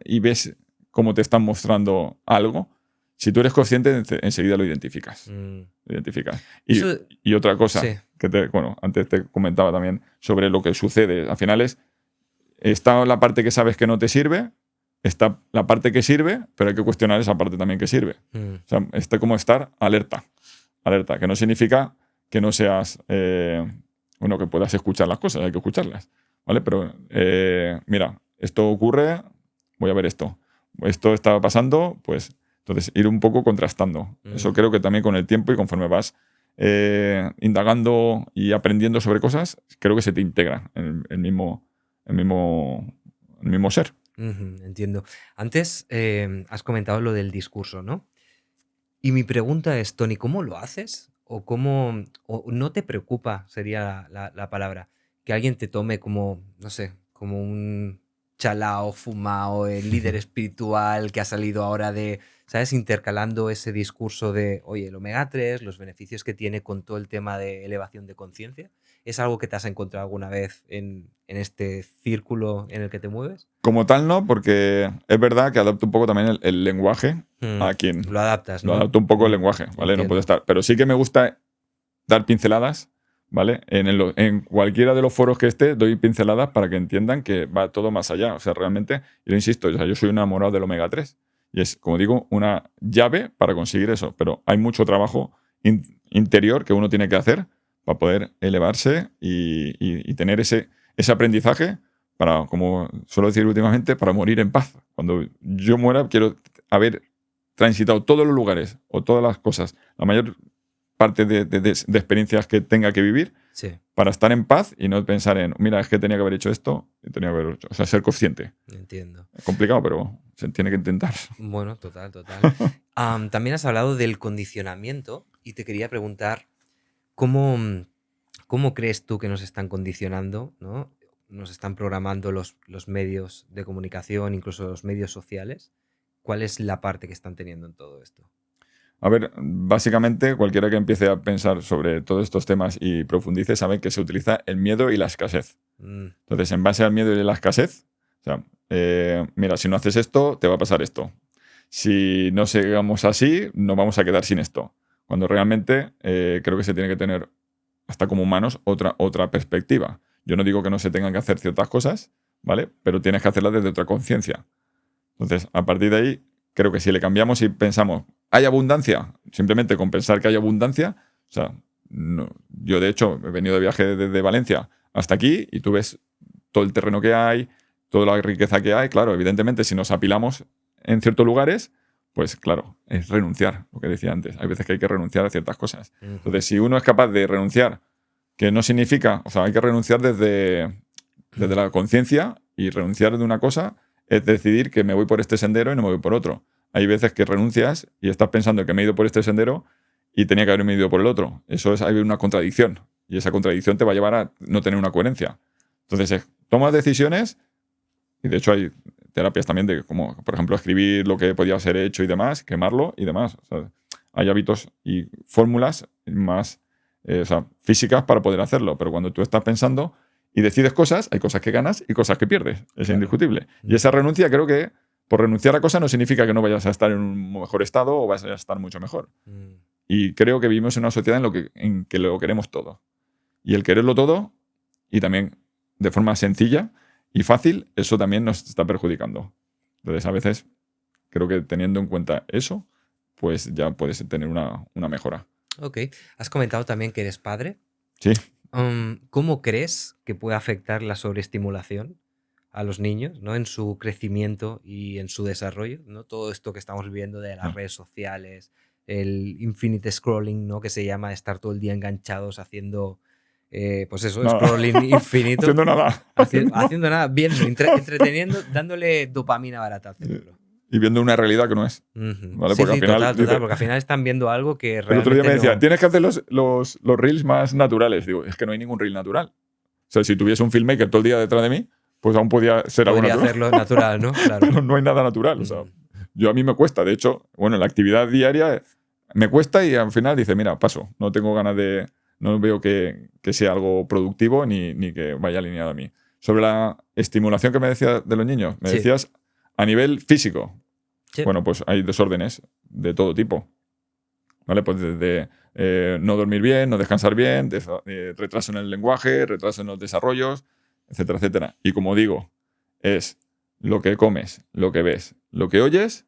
y ves cómo te están mostrando algo, si tú eres consciente, enseguida lo identificas. Y otra cosa, que antes te comentaba también sobre lo que sucede. Al final está la parte que sabes que no te sirve, está la parte que sirve, pero hay que cuestionar esa parte también que sirve. O sea, está como estar alerta. Alerta, que no significa que no seas, que puedas escuchar las cosas, hay que escucharlas. ¿Vale? Pero, mira, esto ocurre, voy a ver esto. Esto estaba pasando, pues, entonces ir un poco contrastando. Eso creo que también con el tiempo y conforme vas indagando y aprendiendo sobre cosas, creo que se te integra en el mismo ser. Entiendo. Antes has comentado lo del discurso, ¿no? Y mi pregunta es, Tony, ¿cómo lo haces? ¿O no te preocupa, sería la palabra, que alguien te tome como, no sé, como un chalao, fumao, el líder espiritual que ha salido ahora de, ¿sabes? Intercalando ese discurso de, oye, el omega 3, los beneficios que tiene con todo el tema de elevación de conciencia. ¿Es algo que te has encontrado alguna vez en este círculo en el que te mueves? Como tal, no, porque es verdad que adapto un poco también el lenguaje a quien. Lo adaptas, ¿no? Lo adapto un poco el lenguaje, ¿vale? Entiendo. No puede estar. Pero sí que me gusta dar pinceladas, ¿vale? En cualquiera de los foros que esté, doy pinceladas para que entiendan que va todo más allá. O sea, realmente, yo insisto, o sea, yo soy un enamorado del omega 3. Y es, como digo, una llave para conseguir eso. Pero hay mucho trabajo interior que uno tiene que hacer para poder elevarse y tener ese aprendizaje para, como suelo decir últimamente, para morir en paz. Cuando yo muera, quiero haber transitado todos los lugares o todas las cosas, la mayor parte de experiencias que tenga que vivir, para estar en paz y no pensar en, mira, es que tenía que haber hecho esto, tenía que haber hecho. O sea, ser consciente. Entiendo. Es complicado, pero se tiene que intentar. Bueno, total. También has hablado del condicionamiento y te quería preguntar, ¿cómo crees tú que nos están condicionando, ¿no? Nos están programando los medios de comunicación, incluso los medios sociales? ¿Cuál es la parte que están teniendo en todo esto? A ver, básicamente cualquiera que empiece a pensar sobre todos estos temas y profundice sabe que se utiliza el miedo y la escasez. Entonces, en base al miedo y la escasez, o sea, mira, si no haces esto, te va a pasar esto. Si no sigamos así, nos vamos a quedar sin esto. Cuando realmente creo que se tiene que tener, hasta como humanos, otra perspectiva. Yo no digo que no se tengan que hacer ciertas cosas, ¿vale? Pero tienes que hacerlas desde otra conciencia. Entonces, a partir de ahí, creo que si le cambiamos y pensamos, ¿hay abundancia? Simplemente con pensar que hay abundancia, o sea, no, yo de hecho he venido de viaje desde Valencia hasta aquí y tú ves todo el terreno que hay, toda la riqueza que hay. Claro, evidentemente, si nos apilamos en ciertos lugares, pues claro, es renunciar, lo que decía antes. Hay veces que hay que renunciar a ciertas cosas. Ujú. Entonces, si uno es capaz de renunciar, que no significa, o sea, hay que renunciar desde la conciencia, y renunciar de una cosa es decidir que me voy por este sendero y no me voy por otro. Hay veces que renuncias y estás pensando que me he ido por este sendero y tenía que haberme ido por el otro. Hay una contradicción, y esa contradicción te va a llevar a no tener una coherencia. Entonces, tomas decisiones, y de hecho hay terapias también de como, por ejemplo, escribir lo que podía ser hecho y demás, quemarlo y demás. O sea, hay hábitos y fórmulas más físicas para poder hacerlo, pero cuando tú estás pensando y decides cosas, hay cosas que ganas y cosas que pierdes. Es Claro. indiscutible. Y esa renuncia, creo que por renunciar a cosas no significa que no vayas a estar en un mejor estado o vayas a estar mucho mejor. Y creo que vivimos en una sociedad en que lo queremos todo. Y el quererlo todo, y también de forma sencilla y fácil, eso también nos está perjudicando. Entonces, a veces, creo que teniendo en cuenta eso, pues ya puedes tener una mejora. Ok. Has comentado también que eres padre. Sí. ¿Cómo crees que puede afectar la sobreestimulación a los niños, ¿no? En su crecimiento y en su desarrollo, ¿no? Todo esto que estamos viviendo de las redes sociales, el infinite scrolling, ¿no? Que se llama estar todo el día enganchados haciendo, pues eso, Nada. scrolling infinito. Haciendo nada. Haciendo nada, viendo, entreteniendo, dándole dopamina barata al cerebro. Y viendo una realidad que no es. Ujú. ¿Vale? Sí, Porque sí, al final, total, porque al final están viendo algo que el otro día realmente me decía, no... tienes que hacer los reels más naturales. Digo, es que no hay ningún reel natural. O sea, si tuviese un filmmaker todo el día detrás de mí, pues aún podía ser algo Podría natural. hacerlo natural, ¿no? Claro. Pero no hay nada natural. O sea, a mí me cuesta. De hecho, bueno, la actividad diaria me cuesta, y al final dice, mira, paso. No tengo ganas de... No veo que sea algo productivo ni que vaya alineado a mí. Sobre la estimulación que me decías de los niños, me Sí. decías a nivel físico. Sí. Bueno, pues hay desórdenes de todo tipo. ¿Vale? Pues desde no dormir bien, no descansar bien, retraso en el lenguaje, retraso en los desarrollos, etcétera, etcétera. Y como digo, es lo que comes, lo que ves, lo que oyes,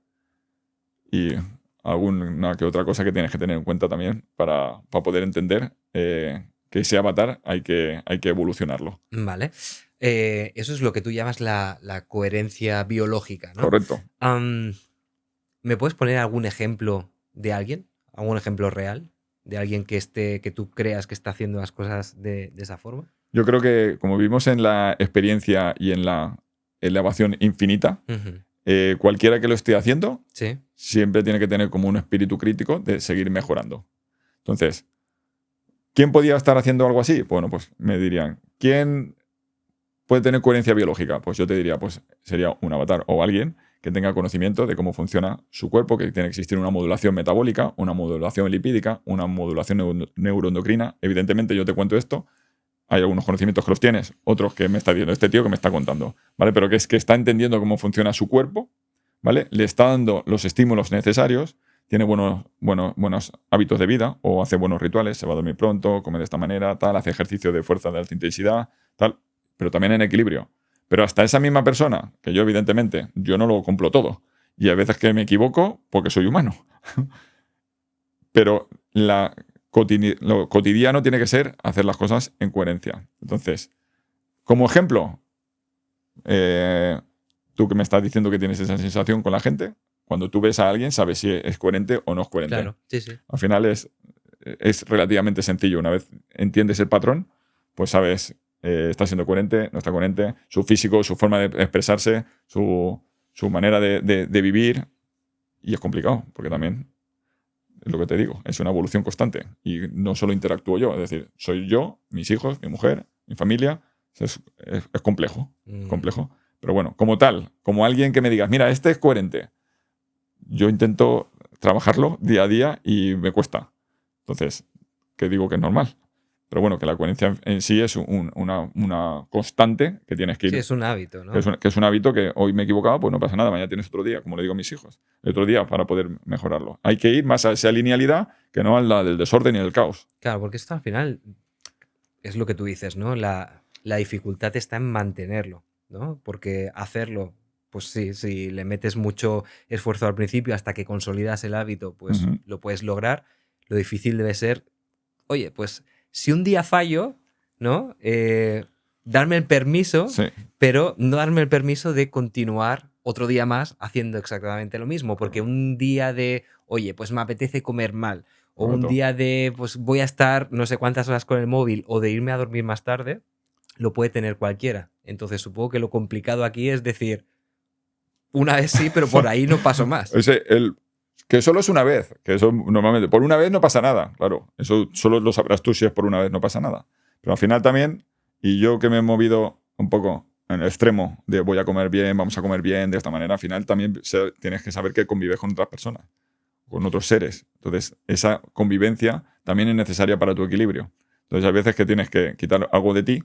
y alguna que otra cosa que tienes que tener en cuenta también para poder entender que ese avatar hay que evolucionarlo. Vale. Eso es lo que tú llamas la coherencia biológica, ¿no? Correcto. ¿Me puedes poner algún ejemplo de alguien? ¿Algún ejemplo real? ¿De alguien que tú creas que está haciendo las cosas de esa forma? Yo creo que como vivimos en la experiencia y en la elevación infinita, cualquiera que lo esté haciendo, Sí. siempre tiene que tener como un espíritu crítico de seguir mejorando. Entonces, ¿quién podía estar haciendo algo así? Bueno, pues me dirían, ¿quién puede tener coherencia biológica? Pues yo te diría, pues sería un avatar o alguien que tenga conocimiento de cómo funciona su cuerpo, que tiene que existir una modulación metabólica, una modulación lipídica, una modulación neuroendocrina. Evidentemente, yo te cuento esto. Hay algunos conocimientos que los tienes, otros que me está diciendo este tío que me está contando, ¿vale? Pero que es que está entendiendo cómo funciona su cuerpo, ¿vale? Le está dando los estímulos necesarios, tiene buenos hábitos de vida, o hace buenos rituales, se va a dormir pronto, come de esta manera, tal, hace ejercicio de fuerza de alta intensidad, tal, pero también en equilibrio. Pero hasta esa misma persona, que yo evidentemente, yo no lo compro todo, y a veces que me equivoco porque soy humano, pero lo cotidiano tiene que ser hacer las cosas en coherencia. Entonces, como ejemplo, tú que me estás diciendo que tienes esa sensación con la gente, cuando tú ves a alguien sabes si es coherente o no es coherente. Claro, sí, sí. Al final es relativamente sencillo. Una vez entiendes el patrón, pues sabes, está siendo coherente, no está coherente, su físico, su forma de expresarse, su manera de vivir. Y es complicado, porque también es lo que te digo, es una evolución constante. Y no solo interactúo yo, es decir, soy yo, mis hijos, mi mujer, mi familia. Es complejo, complejo. Pero bueno, como tal, como alguien que me digas, mira, este es coherente, yo intento trabajarlo día a día y me cuesta. Entonces, que digo que es normal. Pero bueno, que la coherencia en sí es una constante que tienes que ir. Sí, es un hábito, ¿no? Que es un hábito que hoy me he equivocado, pues no pasa nada, mañana tienes otro día, como le digo a mis hijos. El otro día para poder mejorarlo. Hay que ir más a esa linealidad que no a la del desorden y del caos. Claro, porque esto al final es lo que tú dices, ¿no? La dificultad está en mantenerlo, ¿no? Porque hacerlo, pues sí, si le metes mucho esfuerzo al principio hasta que consolidas el hábito, pues lo puedes lograr. Lo difícil debe ser, oye, pues si un día fallo, ¿no? Darme el permiso, Sí. pero no darme el permiso de continuar otro día más haciendo exactamente lo mismo, porque un día de, oye, pues me apetece comer mal, o un Correcto. día de, pues voy a estar no sé cuántas horas con el móvil, o de irme a dormir más tarde, lo puede tener cualquiera. Entonces supongo que lo complicado aquí es decir, una vez sí, pero por ahí no paso más. Que solo es una vez, que eso normalmente, por una vez no pasa nada, claro, eso solo lo sabrás tú si es por una vez, no pasa nada. Pero al final también, y yo que me he movido un poco en el extremo de voy a comer bien, vamos a comer bien, de esta manera, al final también tienes que saber que convives con otras personas, con otros seres. Entonces, esa convivencia también es necesaria para tu equilibrio. Entonces, hay veces que tienes que quitar algo de ti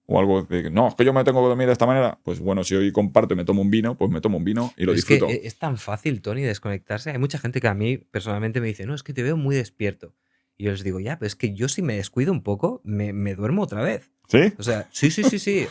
o algo de, no, es que yo me tengo que dormir de esta manera. Pues bueno, si hoy comparto y me tomo un vino, pues me tomo un vino y lo Pero es disfruto. que es tan fácil, Tony, desconectarse. Hay mucha gente que a mí personalmente me dice, no, es que te veo muy despierto. Y yo les digo, ya, pero es que yo si me descuido un poco, me duermo otra vez. ¿Sí? O sea, sí.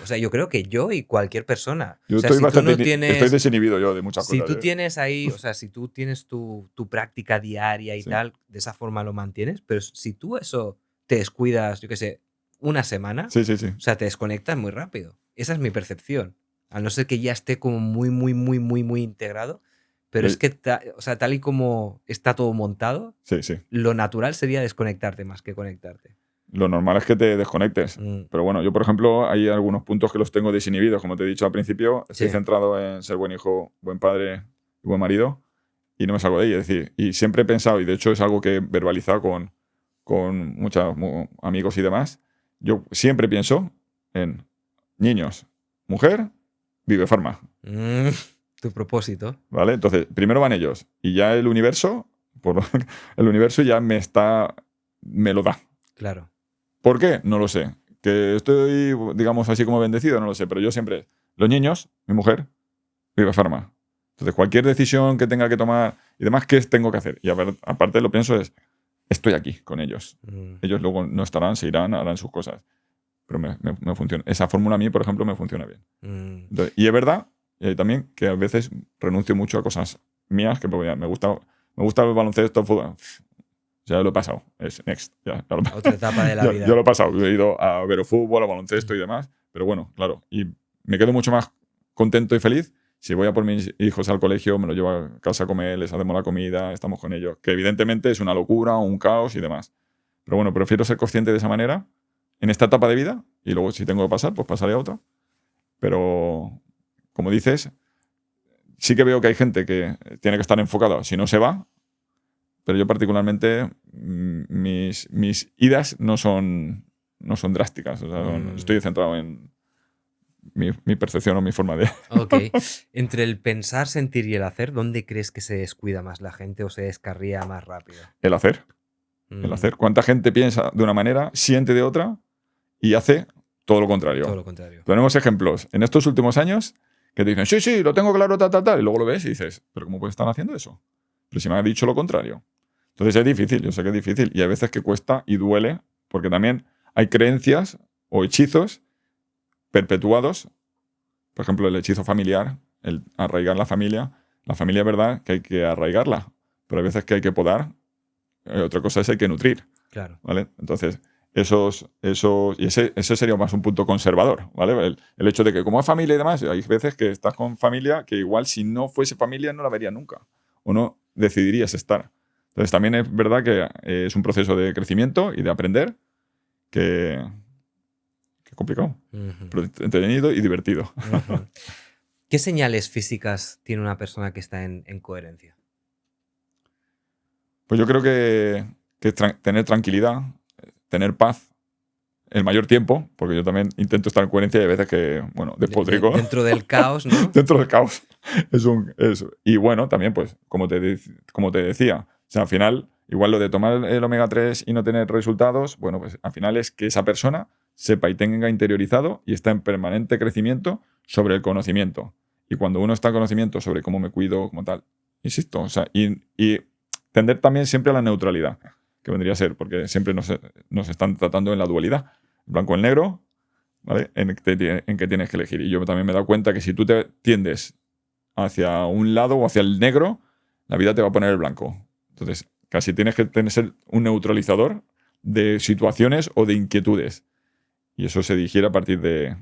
O sea, yo creo que yo y cualquier persona. Yo O sea, estoy si tú bastante no tienes. estoy desinhibido yo de muchas Si cosas. tú tienes ahí, o sea, si tú tienes tu práctica diaria y Sí. tal, de esa forma lo mantienes, pero si tú eso te descuidas, yo qué sé, una semana, Sí. o sea, te desconectas muy rápido. Esa es mi percepción. A no ser que ya esté como muy integrado, pero es que, o sea, tal y como está todo montado, Sí. lo natural sería desconectarte más que conectarte. Lo normal es que te desconectes. Mm, Pero bueno, yo, por ejemplo, hay algunos puntos que los tengo desinhibidos. Como te he dicho al principio, estoy sí. centrado en ser buen hijo, buen padre y buen marido y no me salgo de ahí. Es decir, y siempre he pensado, y de hecho es algo que he verbalizado con muchos amigos y demás, yo siempre pienso en niños, mujer, vive farma. Tu propósito. ¿Vale? Entonces, primero van ellos y ya el universo, el universo ya me lo da. Claro. ¿Por qué? No lo sé. Que estoy, digamos, así como bendecido, no lo sé, pero yo siempre, los niños, mi mujer, vive farma. Entonces, cualquier decisión que tenga que tomar y demás, ¿qué tengo que hacer? Y aparte lo pienso es, estoy aquí con ellos. Ellos luego no estarán, se irán, harán sus cosas. Pero me funciona. Esa fórmula a mí, por ejemplo, me funciona bien. Entonces, y es verdad también que a veces renuncio mucho a cosas mías que me gusta el baloncesto, el fútbol. Ya lo he pasado. Es next. Otra etapa de la vida. Yo lo he pasado. He ido a ver fútbol, a baloncesto y demás. Pero bueno, claro. Y me quedo mucho más contento y feliz si voy a por mis hijos al colegio, me los llevo a casa a comer, les hacemos la comida, estamos con ellos. Que evidentemente es una locura, un caos y demás. Pero bueno, prefiero ser consciente de esa manera en esta etapa de vida y luego si tengo que pasar, pues pasaré a otra. Pero, como dices, sí que veo que hay gente que tiene que estar enfocada. Si no se va, pero yo particularmente mis idas no son drásticas. O sea, estoy centrado en mi percepción o mi forma de... Ok. Entre el pensar, sentir y el hacer, ¿dónde crees que se descuida más la gente o se descarría más rápido? El hacer. El hacer. ¿Cuánta gente piensa de una manera, siente de otra y hace todo lo contrario? Todo lo contrario. Tenemos ejemplos en estos últimos años que te dicen, sí, lo tengo claro, tal, y luego lo ves y dices, ¿pero cómo pueden estar haciendo eso? Pero si me ha dicho lo contrario. Entonces es difícil, yo sé que es difícil, y hay veces que cuesta y duele, porque también hay creencias o hechizos perpetuados, por ejemplo, el hechizo familiar, el arraigar la familia es verdad que hay que arraigarla, pero hay veces que hay que podar, otra cosa es hay que nutrir. Claro. ¿Vale? Entonces, y ese sería más un punto conservador, ¿vale? El hecho de que como es familia y demás, hay veces que estás con familia que igual si no fuese familia no la verías nunca, o no decidirías estar. Entonces también es verdad que es un proceso de crecimiento y de aprender que es complicado, pero entretenido y divertido. ¿Qué señales físicas tiene una persona que está en coherencia? Pues yo creo que tener tranquilidad, tener paz el mayor tiempo, porque yo también intento estar en coherencia y hay veces que, bueno, despotrico. Dentro del caos, ¿no? Dentro del caos. Y bueno, también, pues, como te decía, o sea, al final, igual lo de tomar el omega 3 y no tener resultados, bueno, pues al final es que esa persona sepa y tenga interiorizado y está en permanente crecimiento sobre el conocimiento. Y cuando uno está en conocimiento sobre cómo me cuido, como tal, insisto, o sea, y tender también siempre a la neutralidad, que vendría a ser, porque siempre nos están tratando en la dualidad, blanco o el negro, ¿vale? En que tienes que elegir. Y yo también me he dado cuenta que si tú te tiendes hacia un lado o hacia el negro, la vida te va a poner el blanco. Entonces, casi tienes que ser un neutralizador de situaciones o de inquietudes. Y eso se digiere a partir de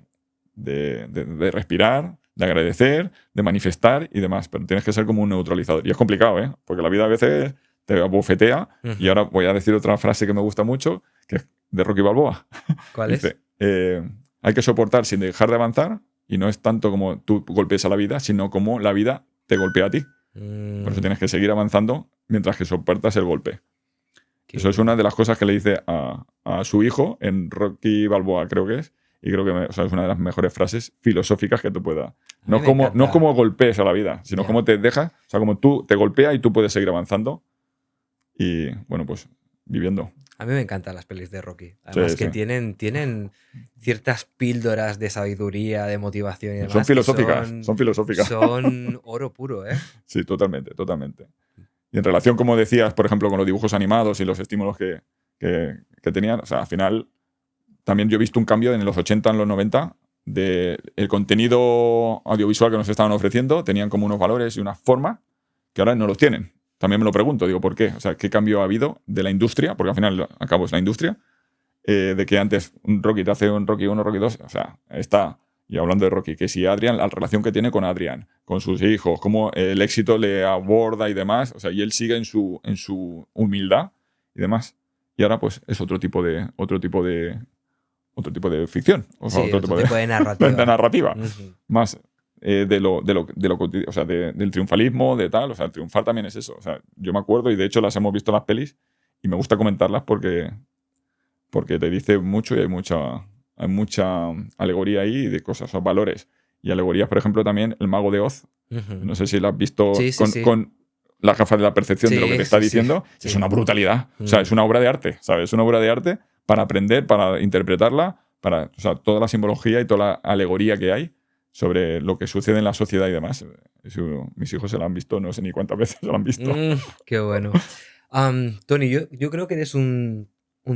respirar, de agradecer, de manifestar y demás, pero tienes que ser como un neutralizador. Y es complicado, ¿eh? Porque la vida a veces te bofetea. Y ahora voy a decir otra frase que me gusta mucho, que es de Rocky Balboa. ¿Cuál Dice, es? hay que soportar sin dejar de avanzar, y no es tanto como tú golpees a la vida, sino como la vida te golpea a ti. Por eso tienes que seguir avanzando mientras que soportas el golpe. Eso es una de las cosas que le dice a su hijo en Rocky Balboa, creo que es. Y creo que o sea, es una de las mejores frases filosóficas que te pueda. No es como golpees a la vida, sino como te dejas, o sea, como tú te golpea y tú puedes seguir avanzando. Y bueno, pues viviendo. A mí me encantan las pelis de Rocky. Además que tienen ciertas píldoras de sabiduría, de motivación y demás. Son filosóficas, son filosóficas. Son oro puro, ¿eh? Sí, totalmente, totalmente. Y en relación, como decías, por ejemplo, con los dibujos animados y los estímulos que tenían, o sea, al final también yo he visto un cambio en los 80, en los 90, del contenido audiovisual que nos estaban ofreciendo, tenían como unos valores y una forma que ahora no los tienen. También me lo pregunto, digo, ¿por qué? O sea, ¿qué cambio ha habido de la industria? Porque al final, a cabo es la industria, de que antes un Rocky te hace un Rocky 1, Rocky 2, o sea, está... Y hablando de Rocky, que si Adrian, la relación que tiene con Adrian, con sus hijos, cómo el éxito le aborda y demás, o sea, y él sigue en su humildad y demás. Y ahora, pues, es otro tipo de ficción. O sea, otro tipo de narrativa. De narrativa. Más de lo cotidiano, o sea, del triunfalismo, de tal. O sea, el triunfar también es eso. O sea, yo me acuerdo, y de hecho las hemos visto en las pelis, y me gusta comentarlas porque te dice mucho y hay mucha alegoría ahí de cosas, o sea, valores. Y alegorías, por ejemplo, también el Mago de Oz. No sé si la has visto con las gafas de la percepción de lo que te está diciendo. Sí. Es una brutalidad. O sea, es una obra de arte, ¿sabes? Es una obra de arte para aprender, para interpretarla, o sea, toda la simbología y toda la alegoría que hay sobre lo que sucede en la sociedad y demás. Mis hijos se la han visto, no sé ni cuántas veces se la han visto. Qué bueno. Tony, yo creo que eres un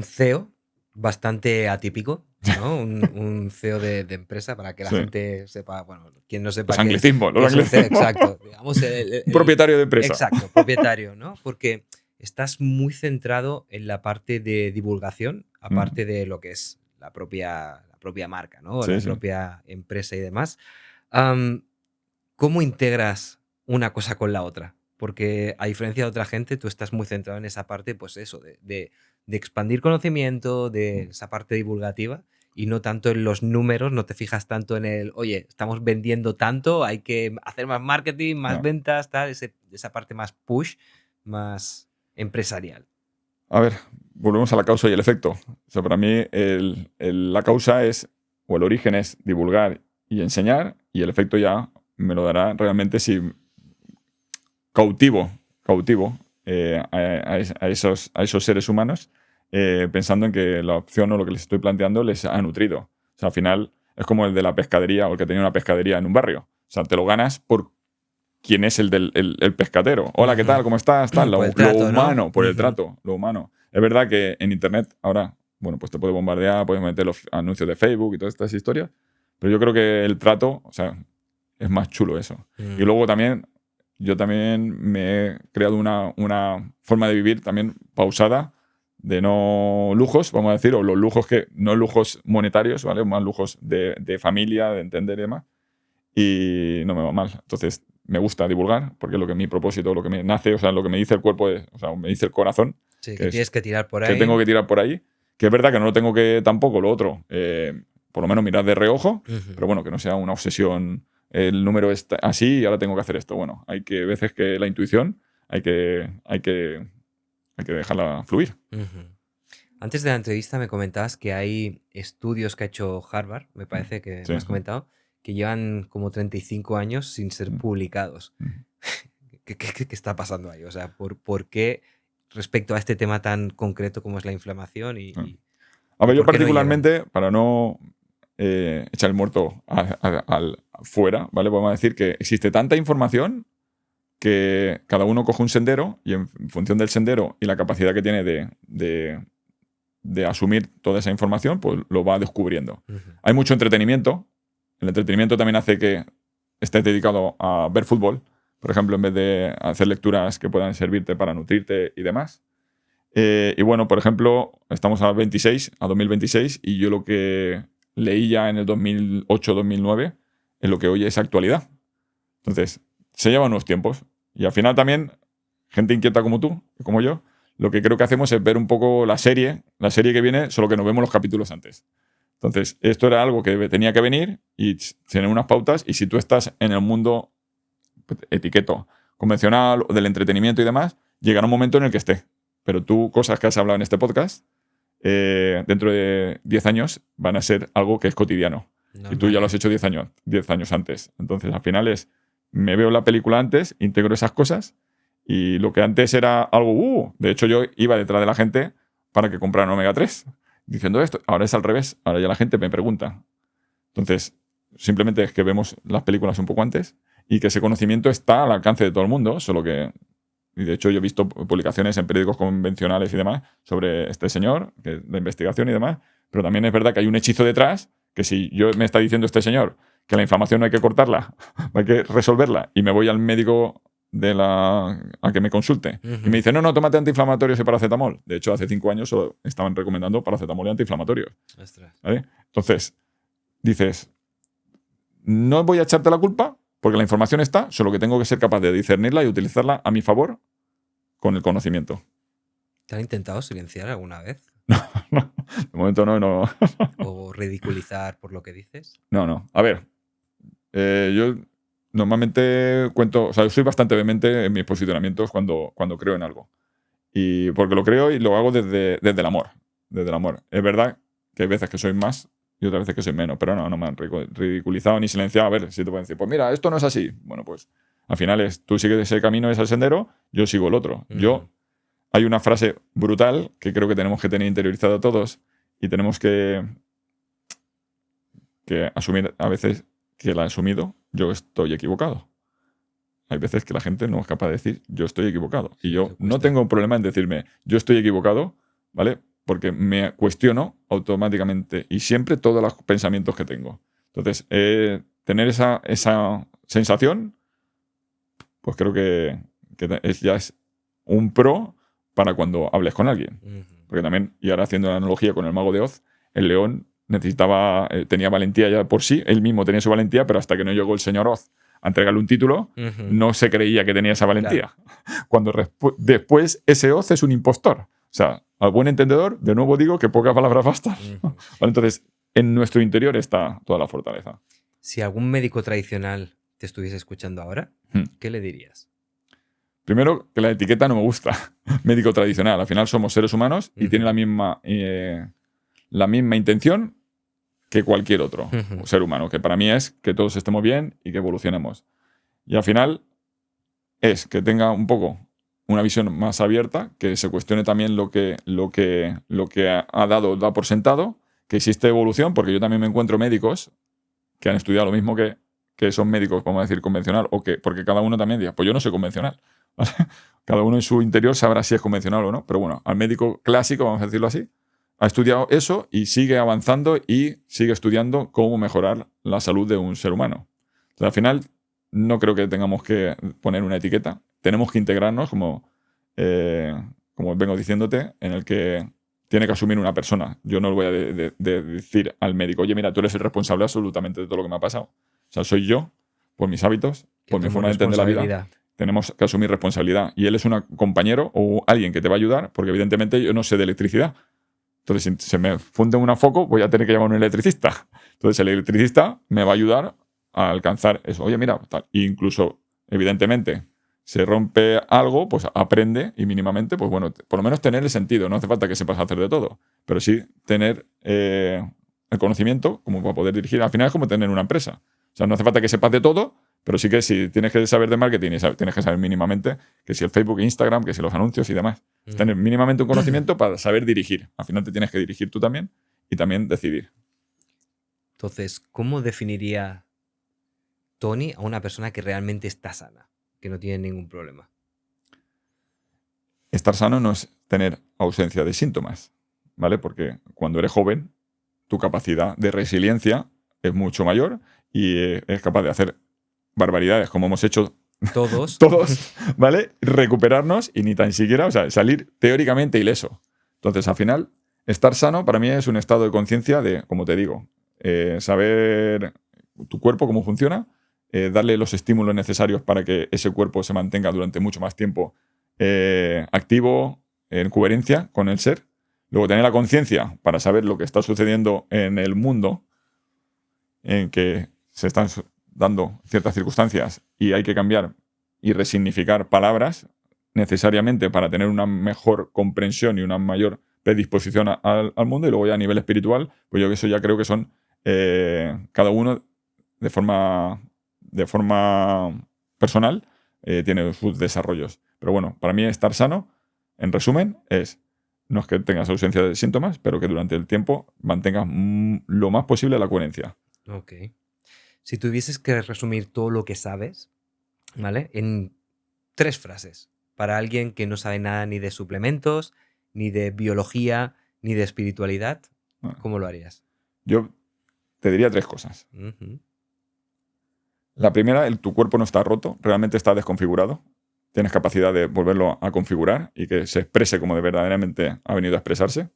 CEO bastante atípico, ¿no? Un CEO de empresa, para que la gente sepa, bueno, quien no sepa. Los anglicismos. Exacto. Digamos un propietario de empresa. Exacto, propietario, ¿no? Porque estás muy centrado en la parte de divulgación, aparte de lo que es la propia marca, ¿no? La propia empresa y demás. ¿Cómo integras una cosa con la otra? Porque a diferencia de otra gente, tú estás muy centrado en esa parte, pues eso, de expandir conocimiento, de esa parte divulgativa, y no tanto en los números, no te fijas tanto en el, oye, estamos vendiendo tanto, hay que hacer más marketing, más ventas, tal, esa parte más push, más empresarial. A ver, volvemos a la causa y el efecto. O sea, para mí la causa es, o el origen es divulgar y enseñar, y el efecto ya me lo dará realmente si cautivo a esos seres humanos, pensando en que la opción o lo que les estoy planteando les ha nutrido. O sea, al final es como el de la pescadería o el que tenía una pescadería en un barrio. O sea, te lo ganas por quién es el pescadero. Hola, ¿qué tal? ¿Cómo estás? Tal, lo humano, ¿no? Por el trato, lo humano. Es verdad que en Internet ahora, bueno, pues te puede bombardear, puedes meter los anuncios de Facebook y todas estas historias, pero yo creo que el trato, o sea, es más chulo eso. Y luego también, yo también me he creado una forma de vivir también pausada, de no lujos, vamos a decir, o los lujos que, no lujos monetarios, ¿vale? Más lujos de familia, de entender y demás. Y no me va mal. Entonces, me gusta divulgar, porque es lo que mi propósito, lo que me nace, o sea, lo que me dice el cuerpo, o sea, me dice el corazón. Sí, que tienes que tirar por ahí. Que tengo que tirar por ahí. Que es verdad que no lo tengo que tampoco, lo otro, por lo menos mirar de reojo, pero bueno, que no sea una obsesión. El número está así y ahora tengo que hacer esto. Bueno, hay que veces que la intuición hay que dejarla fluir. Antes de la entrevista me comentabas que hay estudios que ha hecho Harvard, me parece que me has comentado, que llevan como 35 años sin ser publicados. ¿Qué está pasando ahí? O sea, ¿por qué respecto a este tema tan concreto como es la inflamación? A ver, yo particularmente, para no echar el muerto al fuera, ¿vale? Podemos decir que existe tanta información que cada uno coge un sendero y en función del sendero y la capacidad que tiene de asumir toda esa información, pues lo va descubriendo. Hay mucho entretenimiento. El entretenimiento también hace que estés dedicado a ver fútbol, por ejemplo, en vez de hacer lecturas que puedan servirte para nutrirte y demás. Y bueno, por ejemplo, estamos a 2026, y yo lo que leí ya en el 2008-2009 en lo que hoy es actualidad. Entonces, se llevan unos tiempos. Y al final también, gente inquieta como tú, como yo, lo que creo que hacemos es ver un poco la serie que viene, solo que nos vemos los capítulos antes. Entonces, esto era algo que tenía que venir y tener unas pautas. Y si tú estás en el mundo, etiqueto, convencional, del entretenimiento y demás, llegará un momento en el que esté. Pero tú, cosas que has hablado en este podcast, dentro de 10 años van a ser algo que es cotidiano. Normal. Y tú ya lo has hecho 10 años antes. Entonces, al final me veo la película antes, integro esas cosas y lo que antes era algo, de hecho yo iba detrás de la gente para que compraran Omega 3, diciendo esto. Ahora es al revés, ahora ya la gente me pregunta. Entonces, simplemente es que vemos las películas un poco antes y que ese conocimiento está al alcance de todo el mundo, solo que, y de hecho yo he visto publicaciones en periódicos convencionales y demás sobre este señor, de investigación y demás, pero también es verdad que hay un hechizo detrás, que si yo me está diciendo este señor que la inflamación no hay que cortarla, hay que resolverla, y me voy al médico a que me consulte, y me dice, no, tómate antiinflamatorios y paracetamol. De hecho, hace 5 años solo estaban recomendando paracetamol y antiinflamatorios. ¿Vale? Entonces, dices, no voy a echarte la culpa, porque la información está, solo que tengo que ser capaz de discernirla y utilizarla a mi favor con el conocimiento. ¿Te han intentado silenciar alguna vez? No, de momento no. ¿O ridiculizar por lo que dices? No. A ver, yo normalmente cuento, o sea, yo soy bastante vehemente en mis posicionamientos cuando creo en algo. Y porque lo creo y lo hago desde el amor. Desde el amor. Es verdad que hay veces que soy más y otras veces que soy menos, pero no me han ridiculizado ni silenciado. A ver, si te pueden decir, pues mira, esto no es así. Bueno, pues al final tú sigues ese camino, ese sendero, yo sigo el otro. Hay una frase brutal que creo que tenemos que tener interiorizada todos y tenemos que asumir a veces que la he asumido, yo estoy equivocado. Hay veces que la gente no es capaz de decir, yo estoy equivocado. Y yo no tengo un problema en decirme, yo estoy equivocado, ¿vale? Porque me cuestiono automáticamente y siempre todos los pensamientos que tengo. Entonces, tener esa sensación, pues creo que ya es un pro para cuando hables con alguien. Porque también, y ahora haciendo la analogía con el Mago de Oz, el león tenía valentía ya por sí, él mismo tenía su valentía, pero hasta que no llegó el señor Oz a entregarle un título, no se creía que tenía esa valentía. Claro. Cuando después ese Oz es un impostor. O sea, al buen entendedor, de nuevo digo que pocas palabras bastan. ¿Vale? Entonces, en nuestro interior está toda la fortaleza. Si algún médico tradicional te estuviese escuchando ahora, ¿qué le dirías? Primero, que la etiqueta no me gusta. Médico tradicional. Al final somos seres humanos y tiene la misma intención que cualquier otro ser humano, que para mí es que todos estemos bien y que evolucionemos. Y al final es que tenga un poco una visión más abierta, que se cuestione también lo que da por sentado, que existe evolución, porque yo también me encuentro médicos que han estudiado lo mismo que son médicos, vamos a decir, convencional, porque cada uno también dice, pues yo no soy convencional. ¿Vale? Cada uno en su interior sabrá si es convencional o no, pero bueno, al médico clásico, vamos a decirlo así, ha estudiado eso y sigue avanzando y sigue estudiando cómo mejorar la salud de un ser humano. Entonces, al final, no creo que tengamos que poner una etiqueta. Tenemos que integrarnos, como vengo diciéndote, en el que tiene que asumir una persona. Yo no le voy a decir al médico, oye, mira, tú eres el responsable absolutamente de todo lo que me ha pasado. O sea, soy yo, por mis hábitos, por mi forma de entender la vida. Tenemos que asumir responsabilidad. Y él es un compañero o alguien que te va a ayudar, porque evidentemente yo no sé de electricidad. Entonces, si se me funde un foco, voy a tener que llamar a un electricista. Entonces, el electricista me va a ayudar a alcanzar eso. Oye, mira, tal. E incluso, evidentemente, se rompe algo, pues aprende y mínimamente, pues bueno, por lo menos tener el sentido. No hace falta que sepas hacer de todo, pero sí tener el conocimiento como para poder dirigir. Al final es como tener una empresa. O sea, no hace falta que sepas de todo, pero sí que si tienes que saber de marketing y tienes que saber mínimamente que si el Facebook, Instagram, que si los anuncios y demás. Tener mínimamente un conocimiento para saber dirigir. Al final te tienes que dirigir tú también y también decidir. Entonces, ¿cómo definiría Tony a una persona que realmente está sana, que no tiene ningún problema? Estar sano no es tener ausencia de síntomas, ¿vale? Porque cuando eres joven, tu capacidad de resiliencia es mucho mayor y es capaz de hacer barbaridades como hemos hecho todos, ¿vale? Recuperarnos y ni tan siquiera, o sea, salir teóricamente ileso. Entonces, al final, estar sano para mí es un estado de conciencia de, como te digo, saber tu cuerpo, cómo funciona, darle los estímulos necesarios para que ese cuerpo se mantenga durante mucho más tiempo activo, en coherencia con el ser. Luego tener la conciencia para saber lo que está sucediendo en el mundo, en que se están dando ciertas circunstancias y hay que cambiar y resignificar palabras necesariamente para tener una mejor comprensión y una mayor predisposición al mundo. Y luego ya a nivel espiritual, pues yo eso ya creo que son cada uno de forma personal tiene sus desarrollos. Pero bueno, para mí estar sano, en resumen, no es que tengas ausencia de síntomas, pero que durante el tiempo mantengas lo más posible la coherencia. Ok. Si tuvieses que resumir todo lo que sabes, ¿vale? En 3 frases, para alguien que no sabe nada ni de suplementos, ni de biología, ni de espiritualidad, ¿cómo lo harías? Yo te diría 3 cosas. Uh-huh. La primera, tu cuerpo no está roto, realmente está desconfigurado. Tienes capacidad de volverlo a configurar y que se exprese como de verdaderamente ha venido a expresarse.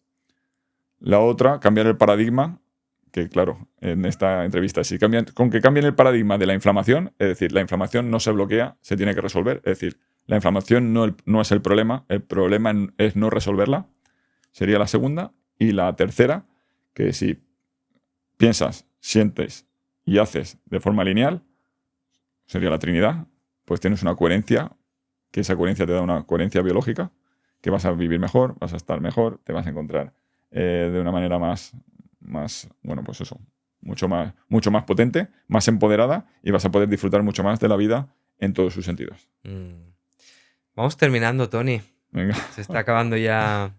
La otra, cambiar el paradigma, que claro, en esta entrevista, con que cambien el paradigma de la inflamación, es decir, la inflamación no se bloquea, se tiene que resolver, es decir, la inflamación no es el problema es no resolverla, sería la segunda. Y la tercera, que si piensas, sientes y haces de forma lineal, sería la Trinidad, pues tienes una coherencia, que esa coherencia te da una coherencia biológica, que vas a vivir mejor, vas a estar mejor, te vas a encontrar de una manera más, bueno, pues eso, mucho más potente, más empoderada, y vas a poder disfrutar mucho más de la vida en todos sus sentidos. Vamos terminando, Tony. Venga. Se está acabando ya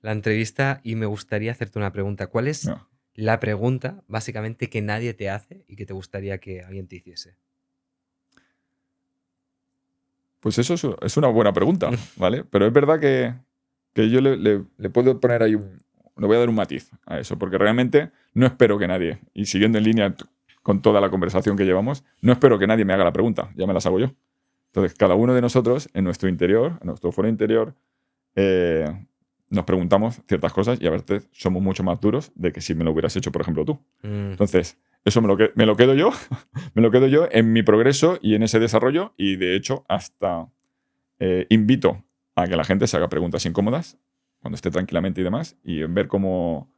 la entrevista y me gustaría hacerte una pregunta. ¿Cuál es la pregunta, básicamente, que nadie te hace y que te gustaría que alguien te hiciese? Pues eso es una buena pregunta, ¿vale? Pero es verdad que yo le puedo poner ahí le voy a dar un matiz a eso, porque realmente no espero que nadie, y siguiendo en línea con toda la conversación que llevamos, no espero que nadie me haga la pregunta, ya me las hago yo. Entonces, cada uno de nosotros, en nuestro interior, en nuestro foro interior, nos preguntamos ciertas cosas y a veces somos mucho más duros de que si me lo hubieras hecho, por ejemplo, tú. Entonces, eso me lo quedo yo, me lo quedo yo en mi progreso y en ese desarrollo, y de hecho hasta invito a que la gente se haga preguntas incómodas cuando esté tranquilamente y demás, y ver cómo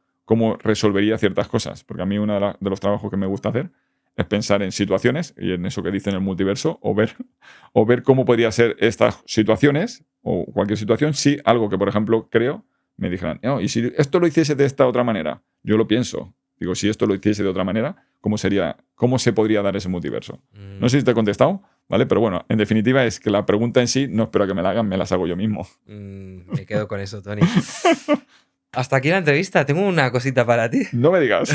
resolvería ciertas cosas. Porque a mí uno de los trabajos que me gusta hacer es pensar en situaciones y en eso que dicen el multiverso, o ver cómo podría ser estas situaciones o cualquier situación si algo que, por ejemplo, creo, me dijeran, no, y si esto lo hiciese de esta otra manera, yo lo pienso. Digo, si esto lo hiciese de otra manera, ¿cómo se podría dar ese multiverso? No sé si te he contestado, ¿vale? Pero bueno, en definitiva es que la pregunta en sí no espero a que me la hagan, me las hago yo mismo. Me quedo con eso, Tony. Hasta aquí la entrevista. Tengo una cosita para ti. No me digas.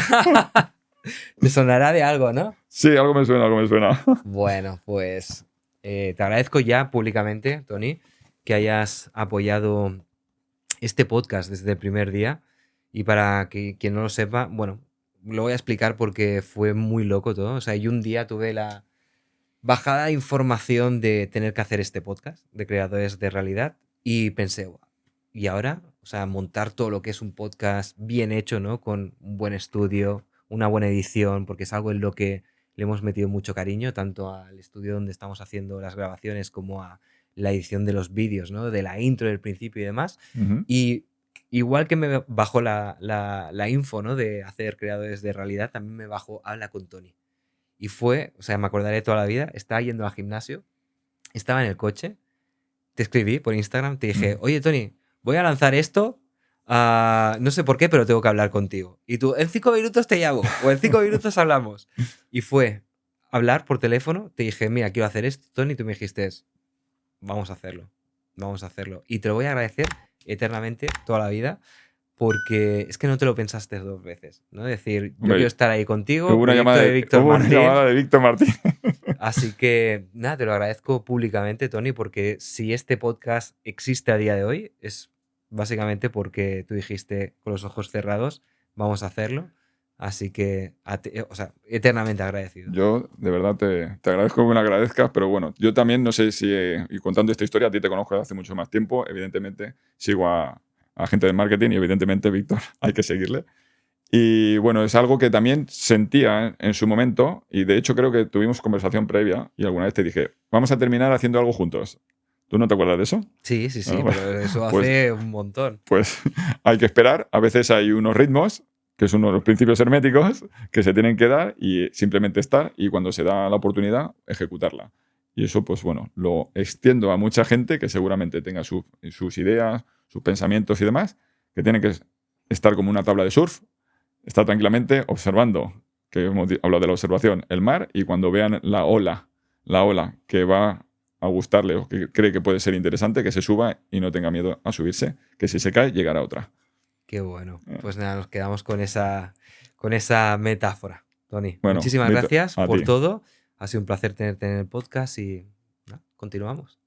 Te sonará de algo, ¿no? Sí, algo me suena. Bueno, pues te agradezco ya públicamente, Tony, que hayas apoyado este podcast desde el primer día. Y para que quien no lo sepa, bueno, lo voy a explicar porque fue muy loco todo. O sea, yo un día tuve la bajada de información de tener que hacer este podcast de creadores de realidad y pensé, wow, ¿y ahora? O sea, montar todo lo que es un podcast bien hecho, ¿no? Con un buen estudio, una buena edición, porque es algo en lo que le hemos metido mucho cariño, tanto al estudio donde estamos haciendo las grabaciones como a la edición de los vídeos, ¿no? De la intro, del principio y demás. Y igual que me bajó la info, ¿no? De hacer creadores de realidad, también me bajó Habla con Tony. Y fue, o sea, me acordaré toda la vida, estaba yendo al gimnasio, estaba en el coche, te escribí por Instagram, te dije, oye, Tony, voy a lanzar esto, no sé por qué, pero tengo que hablar contigo. Y tú, en 5 minutos te llamo, o en 5 minutos hablamos. Y fue hablar por teléfono, te dije, mira, quiero hacer esto, Tony, y tú me dijiste, vamos a hacerlo. Y te lo voy a agradecer eternamente, toda la vida, porque es que no te lo pensaste 2 veces, ¿no? Es decir, yo quiero estar ahí contigo. Hubo una llamada de Víctor Martín. Así que, nada, te lo agradezco públicamente, Tony, porque si este podcast existe a día de hoy, es básicamente porque tú dijiste con los ojos cerrados, vamos a hacerlo. Así que, o sea, eternamente agradecido. Yo, de verdad, te agradezco que me lo agradezcas, pero bueno, yo también, no sé si, y contando esta historia, a ti te conozco desde hace mucho más tiempo, evidentemente sigo a gente de marketing y evidentemente, Víctor, hay que seguirle. Y bueno, es algo que también sentía en su momento, y de hecho creo que tuvimos conversación previa y alguna vez te dije, vamos a terminar haciendo algo juntos. ¿Tú no te acuerdas de eso? Sí, sí, sí, ¿No? pero eso Pues, hace un montón. pues hay que esperar. A veces hay unos ritmos, que son uno de los principios herméticos, que se tienen que dar y simplemente estar y cuando se da la oportunidad, ejecutarla. Y eso, pues bueno, lo extiendo a mucha gente que seguramente tenga sus ideas, sus pensamientos y demás, que tienen que estar como una tabla de surf, estar tranquilamente observando, que hemos hablado de la observación, el mar, y cuando vean la ola que va a gustarle o que cree que puede ser interesante, que se suba y no tenga miedo a subirse, que si se cae, llegará otra. Qué bueno. Pues nada, nos quedamos con esa metáfora, Tony. Bueno, Muchísimas Víctor, gracias a por ti. todo. Ha sido un placer tenerte en el podcast y nada, continuamos.